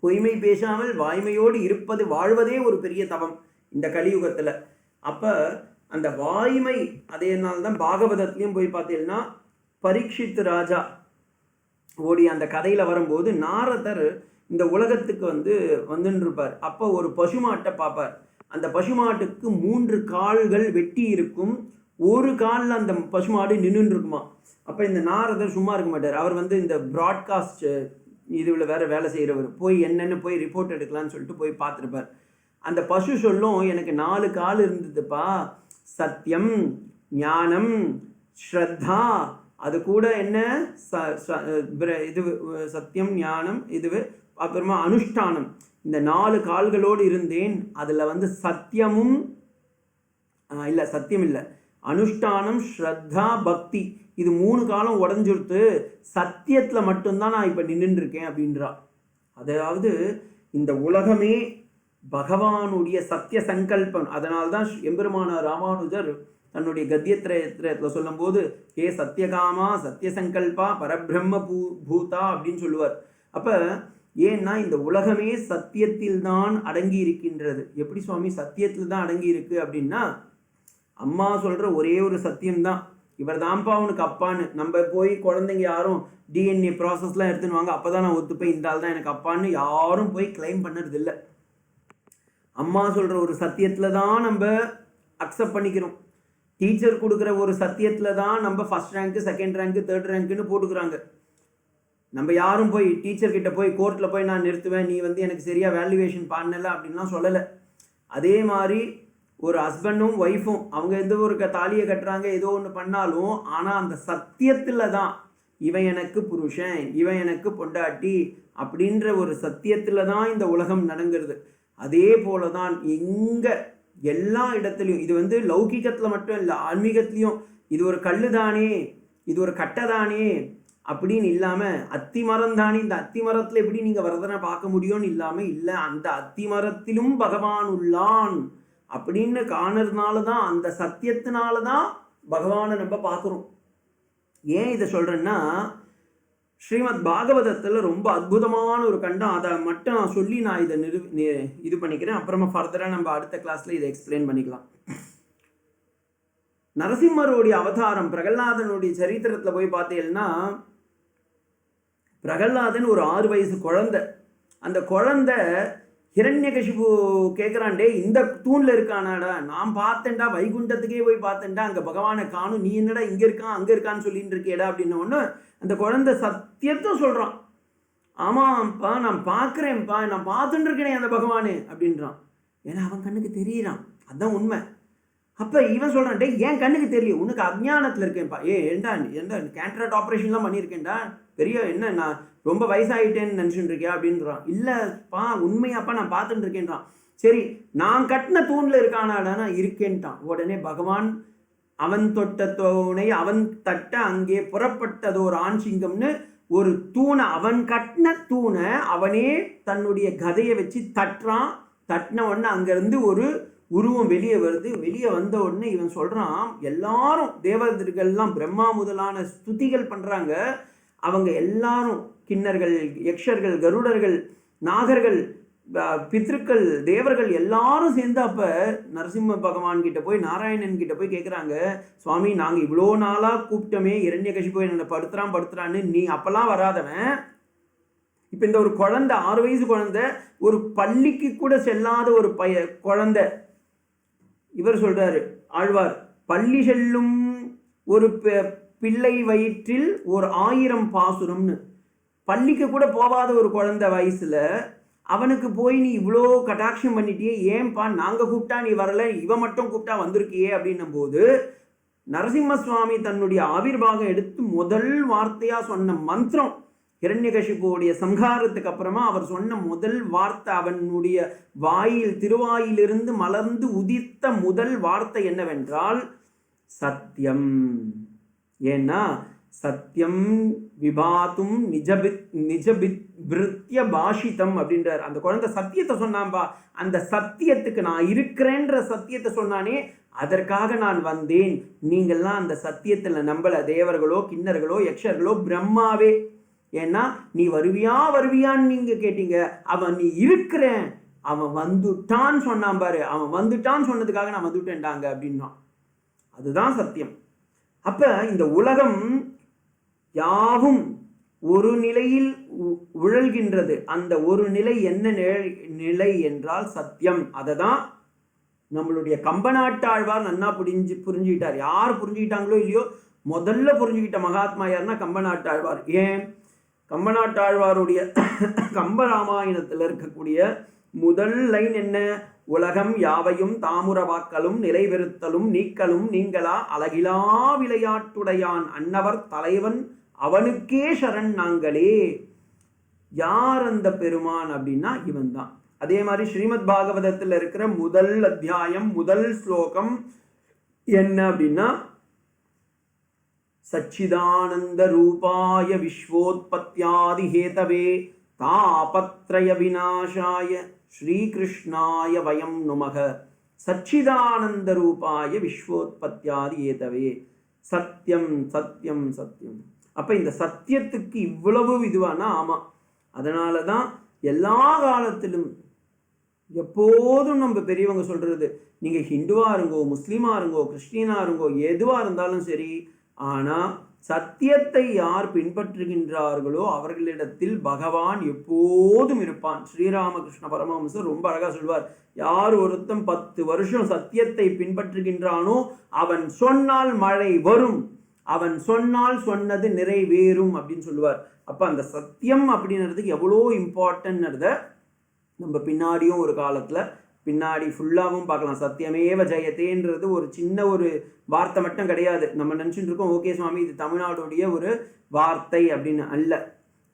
பொய்மை பேசாமல் வாய்மையோடு இருப்பது வாழ்வதே ஒரு பெரிய தவம் இந்த கலியுகத்தில். அப்போ அந்த வாய்மை, அதேனால்தான் பாகவதத்துலேயும் போய் பார்த்தீங்கன்னா பரீட்சித் ராஜா ஓடி அந்த கதையில் வரும்போது நாரதர் இந்த உலகத்துக்கு வந்துன்னு இருப்பார். அப்போ ஒரு பசுமாட்டை பார்ப்பார். அந்த பசுமாட்டுக்கு 3 கால்கள் வெட்டி இருக்கும், ஒரு காலில் அந்த பசுமாடு நின்றுன்னு இருக்குமா. அப்போ இந்த நாரதர் சும்மா இருக்க மாட்டார். அவர் இந்த ப்ராட்காஸ்ட் இதுவில் வேறு வேலை செய்கிறவர், போய் என்னென்னு போய் ரிப்போர்ட் எடுக்கலான்னு சொல்லிட்டு போய் பார்த்துருப்பார். அந்த பசு சொல்லும், எனக்கு 4 கால் இருந்ததுப்பா, சத்தியம், ஞானம், ஸ்ரத்தா, அது கூட என்ன இது சத்தியம், ஞானம், இது அப்புறமா அனுஷ்டானம், இந்த 4 கால்களோடு இருந்தேன். அதில் சத்தியமும் இல்லை, சத்தியம் இல்லை, அனுஷ்டானம், ஸ்ரத்தா, பக்தி, இது 3 காலம் உடஞ்சுடுத்து, சத்தியத்தில் மட்டும்தான் நான் இப்போ நின்றுட்டு இருக்கேன் அப்படின்றா. அதாவது இந்த உலகமே பகவானுடைய சத்திய சங்கல்பம். அதனால்தான் எம்பெருமான ராமானுஜர் தன்னுடைய கத்தியத்திரயத்தில் சொல்லும்போது ஹே சத்தியகாமா சத்திய சங்கல்பா பரபிரம்ம பூதா அப்படின்னு சொல்லுவார். அப்போ ஏன்னா இந்த உலகமே சத்தியத்தில் தான் அடங்கி இருக்கின்றது. எப்படி சுவாமி சத்தியத்தில் தான் அடங்கி இருக்கு அப்படின்னா, அம்மா சொல்கிற ஒரே ஒரு சத்தியம்தான், இவர் தான்ப்பா அவனுக்கு அப்பான்னு. நம்ம போய் குழந்தைங்க யாரும் டிஎன்ஏ ப்ராசஸ்லாம் எடுத்துன்னு வாங்க அப்போ தான் நான் ஒத்துப்பேன் இந்த ஆள் தான் எனக்கு அப்பான்னு யாரும் போய் கிளைம் பண்ணுறது இல்லை. அம்மா சொல்கிற ஒரு சத்தியத்தில் தான் நம்ம அக்செப்ட் பண்ணிக்கிறோம். டீச்சர் கொடுக்குற ஒரு சத்தியத்தில் தான் நம்ம first rank, second rank, third ரேங்க்குன்னு போட்டுக்கிறாங்க. நம்ம யாரும் போய் டீச்சர்கிட்ட போய் கோர்ட்டில் போய் நான் நிறுத்துவேன், நீ எனக்கு சரியாக வேல்யூவேஷன் பண்ணலை அப்படின்லாம் சொல்லலை. அதே மாதிரி ஒரு ஹஸ்பண்டும் ஒய்ஃபும் அவங்க எந்த ஒரு தாலியை கட்டுறாங்க, ஏதோ ஒன்று பண்ணாலும், ஆனால் அந்த சத்தியத்தில் தான் இவன் எனக்கு புருஷன், இவன் எனக்கு பொண்டாட்டி அப்படின்ற ஒரு சத்தியத்தில் தான் இந்த உலகம் நடங்கிறது. அதே போல தான் இங்கே எல்லா இடத்துலையும் இது லௌகிகத்தில் மட்டும் இல்லை, ஆன்மீகத்துலேயும் இது ஒரு கல்லு தானே, இது ஒரு கட்டை தானே அப்படின்னு இல்லாமல், அத்தி மரம் தானே, இந்த அத்தி மரத்தில் எப்படி நீங்கள் வரதனை பார்க்க முடியும்னு இல்லாமல், இல்லை அந்த அத்தி மரத்திலும் பகவான் உள்ளான் அப்படின்னு காணறதுனால தான், அந்த சத்தியத்தினால தான் பகவானை நம்ம பார்க்குறோம். ஏன் இதை சொல்கிறேன்னா, ஸ்ரீமத் பாகவதத்தில் ரொம்ப அற்புதமான ஒரு கண்டம், அதை மட்டும் நான் சொல்லி நான் இதை இது பண்ணிக்கிறேன். அப்புறமா ஃபர்தராக நம்ம அடுத்த கிளாஸில் இதை எக்ஸ்பிளைன் பண்ணிக்கலாம். நரசிம்மருடைய அவதாரம், பிரகலாதனுடைய சரித்திரத்தில் போய் பார்த்தீங்கன்னா, பிரகலாதன் ஒரு 6 வயசு குழந்தை. அந்த குழந்தை ஹிரண்யகசிபு கேட்குறான்டே, இந்த தூணில் இருக்கானாடா, நான் பார்த்தேன்டா, வைகுண்டத்துக்கே போய் பார்த்தேன்டா, அங்கே பகவானை காணும், நீ என்னடா இங்கே இருக்கான் அங்கே இருக்கான்னு சொல்லிட்டு இருக்கேடா அப்படின்ன ஒன்று அந்த குழந்தை சத்தியத்தை சொல்கிறான். ஆமாம்ப்பா நான் பார்க்குறேன்ப்பா, நான் பார்த்துட்டு இருக்கேனே அந்த பகவானே அப்படின்றான். ஏன்னா அவன் கண்ணுக்கு தெரியறான், அதுதான் உண்மை. அப்போ இவன் சொல்கிறான், டே என் கண்ணுக்கு தெரியல, உனக்கு அஜ்ஞானத்தில் இருக்கேன்ப்பா, ஏண்டா கேட்ராக்ட் ஆப்ரேஷன்லாம் பண்ணியிருக்கேன்டா, பெரிய என்ன நான் ரொம்ப வயசாகிட்டேன்னு நினச்சிட்டு இருக்கியா அப்படின்றான். இல்லைப்பா உண்மையாப்பா நான் பார்த்துட்டு இருக்கேன்றான். சரி நான் கட்டின தூணில் இருக்கானாடா, நான் இருக்கேன்ட்டான். உடனே பகவான் அவன் தொட்ட தூணை அவன் தட்ட அங்கே புறப்பட்டதோர் ஆண் சிங்கம்னு ஒரு தூணை, அவன் கட்டின தூணை அவனே தன்னுடைய கதையை வச்சு தட்டுறான். தட்டின உடனே அங்கேருந்து ஒரு உருவம் வெளியே வருது. வெளியே வந்த உடனே இவன் சொல்கிறான், எல்லாரும் தேவதர்கள்லாம் பிரம்மா முதலான ஸ்துதிகள் பண்ணுறாங்க. அவங்க எல்லாரும் கிண்ணர்கள், யக்ஷர்கள், கருடர்கள், நாகர்கள், பித்ருக்கள், தேவர்கள் எல்லாரும் சேர்ந்து அப்போ நரசிம்ம பகவான் கிட்ட போய், நாராயணன் கிட்ட போய் கேட்குறாங்க, சுவாமி நாங்கள் இவ்வளோ நாளாக கூப்பிட்டோமே, இரண்யகசிபு என்னை படுத்துறான்னு, நீ அப்போல்லாம் வராதவன், இப்போ இந்த ஒரு குழந்தை 6 வயசு குழந்தை, ஒரு பள்ளிக்கு கூட செல்லாத ஒரு குழந்தை, இவர் சொல்கிறாரு ஆழ்வார், பள்ளி செல்லும் ஒரு பிள்ளை வயிற்றில் ஒரு 1000 பாசுரம்னு. பள்ளிக்கு கூட போகாத ஒரு குழந்தை வயசில் அவனுக்கு போய் நீ இவ்வளோ கட்டாட்சம் பண்ணிட்டியே, ஏன்பா நாங்கள் கூப்பிட்டா நீ வரல, இவன் மட்டும் கூப்பிட்டா வந்திருக்கியே அப்படின்னும் போது, நரசிம்ம சுவாமி தன்னுடைய ஆவிர்வாகம் எடுத்து முதல் வார்த்தையாக சொன்ன மந்திரம், ஹிரண்யகசிபுவுடைய சம்ஹாரத்துக்கு அப்புறமா அவர் சொன்ன முதல் வார்த்தை, அவனுடைய வாயில் திருவாயிலிருந்து மலர்ந்து உதிர்த்த முதல் வார்த்தை என்னவென்றால் சத்தியம். ஏன்னா சத்தியம் விபாத்தும் நிஜபிருத்திய பாஷிதம் அப்படின்றார். அந்த குழந்தை சத்தியத்தை சொன்னான்பா, அந்த சத்தியத்துக்கு நான் இருக்கிறேன்ற சத்தியத்தை சொன்னானே, அதற்காக நான் வந்தேன். நீங்கள்லாம் அந்த சத்தியத்தில் நம்பல, தேவர்களோ கிண்ணர்களோ யக்ஷர்களோ பிரம்மாவே. ஏன்னா நீ வருவியான்னு நீங்க கேட்டீங்க, அவன் நீ இருக்கிறேன், அவன் வந்துட்டான்னு சொன்னான் பாரு, அவன் வந்துட்டான்னு சொன்னதுக்காக நான் வந்துட்டேன்டாங்க அப்படின்னா அதுதான் சத்தியம். அப்ப இந்த உலகம் யாவும் ஒரு நிலையில் உழல்கின்றது. அந்த ஒரு நிலை என்ன நிலை என்றால் சத்தியம். அதை தான் நம்மளுடைய கம்பநாட்டாழ்வார் நன்னா புரிஞ்சுக்கிட்டார். யார் புரிஞ்சுக்கிட்டாங்களோ இல்லையோ, முதல்ல புரிஞ்சுக்கிட்ட மகாத்மா யாருன்னா கம்பநாட்டாழ்வார். ஏன்? கம்பநாட்டாழ்வாருடைய கம்பராமாயணத்தில் இருக்கக்கூடிய முதல் லைன் என்ன? உலகம் யாவையும் தாமுரவாக்கலும் நிலைவெறுத்தலும் நீக்கலும் நீங்களா அழகிலா விளையாட்டுடையான் அன்னவர் தலைவன் அவனுக்கே சரண் நாங்களே. யார் அந்த பெருமான் அப்படின்னா இவன் தான். அதே மாதிரி ஸ்ரீமத் பாகவதத்தில் இருக்கிற முதல் அத்தியாயம் முதல் ஸ்லோகம் என்ன அப்படின்னா, சச்சிதானந்த ரூபாய விஸ்வோத்பத்யாதி ஹேதவே தாபத்ரய விநாசாய ஸ்ரீகிருஷ்ணாய வயம் நுமக. சச்சிதானந்த ரூபாய விஸ்வோத்பத்யாதி ஹேதவே. சத்தியம் சத்தியம் சத்தியம். அப்ப இந்த சத்தியத்துக்கு இவ்வளவு இதுவானா? ஆமா, அதனால தான் எல்லா காலத்திலும் எப்போதும் நம்ம பெரியவங்க சொல்றது, நீங்க ஹிந்துவா இருங்கோ, முஸ்லீமா இருங்கோ, கிறிஸ்டியனா இருங்கோ, எதுவா இருந்தாலும் சரி, ஆனா சத்தியத்தை யார் பின்பற்றுகின்றார்களோ அவர்களிடத்தில் பகவான் எப்போதும் இருப்பான். ஸ்ரீராமகிருஷ்ண பரமஹம்சர் ரொம்ப அழகா சொல்வார், யார் ஒருத்தன் 10 வருஷம் சத்தியத்தை பின்பற்றுகின்றானோ அவன் சொன்னால் மழை வரும், அவன் சொன்னால் சொன்னது நிறைவேறும் அப்படின்னு சொல்லுவார். அப்ப அந்த சத்தியம் அப்படின்றதுக்கு எவ்வளோ இம்பார்ட்டன்ட்ன்றத நம்ம பின்னாடியும் ஒரு காலத்துல பின்னாடி ஃபுல்லாகவும் பார்க்கலாம். சத்தியமேவ ஜெயத்தேன்றது ஒரு சின்ன ஒரு வார்த்தை மட்டும் கிடையாது. நம்ம நினச்சிட்டு இருக்கோம், ஓகே சுவாமி இது தமிழ்நாடுடைய ஒரு வார்த்தை அப்படின்னு. அல்ல,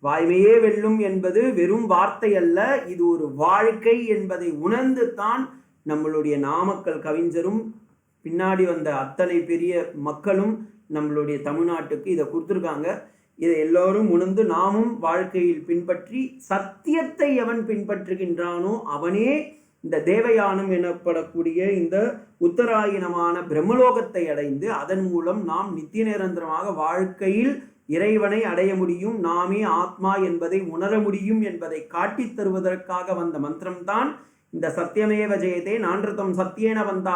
வாய்மையே வெல்லும் என்பது வெறும் வார்த்தை அல்ல, இது ஒரு வாழ்க்கை என்பதை உணர்ந்து தான் நம்மளுடைய நாமக்கல் கவிஞரும் பின்னாடி வந்த அத்தனை பெரிய மக்களும் நம்மளுடைய தமிழ்நாட்டுக்கு இதை கொடுத்துருக்காங்க. இதை எல்லோரும் உணர்ந்து நாமும் வாழ்க்கையில் பின்பற்றி, சத்தியத்தை எவன் பின்பற்றுகின்றானோ அவனே இந்த தேவயானம் எனப்படக்கூடிய இந்த உத்தராயணமான பிரம்மலோகத்தை அடைந்து அதன் மூலம் நாம் நித்திய நிரந்தரமாக வாழ்க்கையில் இறைவனை அடைய முடியும், நாமே ஆத்மா என்பதை உணர முடியும் என்பதை காட்டித் தருவதற்காக வந்த மந்திரம்தான் இந்த சத்தியமேவ ஜெயதே நான்றுதம் சத்தியேன வந்தா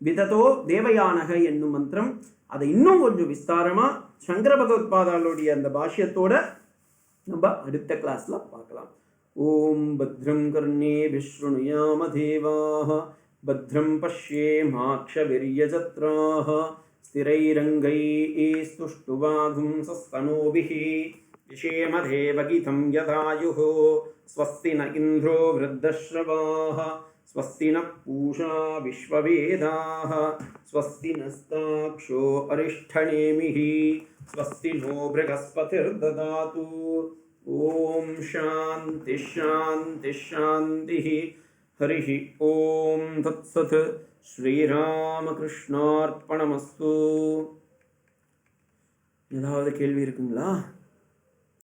விததோ தேவயானக என்னும் மந்திரம். அதை இன்னும் கொஞ்சம் விஸ்தாரமா சங்கர பகவத்பாதாளுடைய அந்த பாஷ்யத்தோட நம்ம அடுத்த கிளாஸ்ல பார்க்கலாம். ஓம் பத்ரம் கர்ணேபிः ஶ்ருணுயாம தேவாः பத்ரம் பஷ்யேமாக்ஷவிர்யஜத்ராः ஸ்திரைரங்கைः ஸ்துஷ்டுவாகும்சஸ்தனூபிः விஷேம தேவகீதம் யதாயுः ஸ்வஸ்தி ந இந்திரோ விருத்தஸ்ரவாः ஸ்வஸ்தி ந பூஷா விஸ்வவேதாः ஸ்வஸ்தி நஸ்தாக்ஷோ அரிஷ்டநேமிः ஸ்வஸ்தி நோ ப்ரஹஸ்பதிர்ததாது. ஓம் சாந்தி சாந்தி சாந்தி. ஹரி ஓம் தத்சத். ஸ்ரீராமகிருஷ்ணார்ப்பணமஸ்து. ஏதாவது கேள்வி இருக்குங்களா?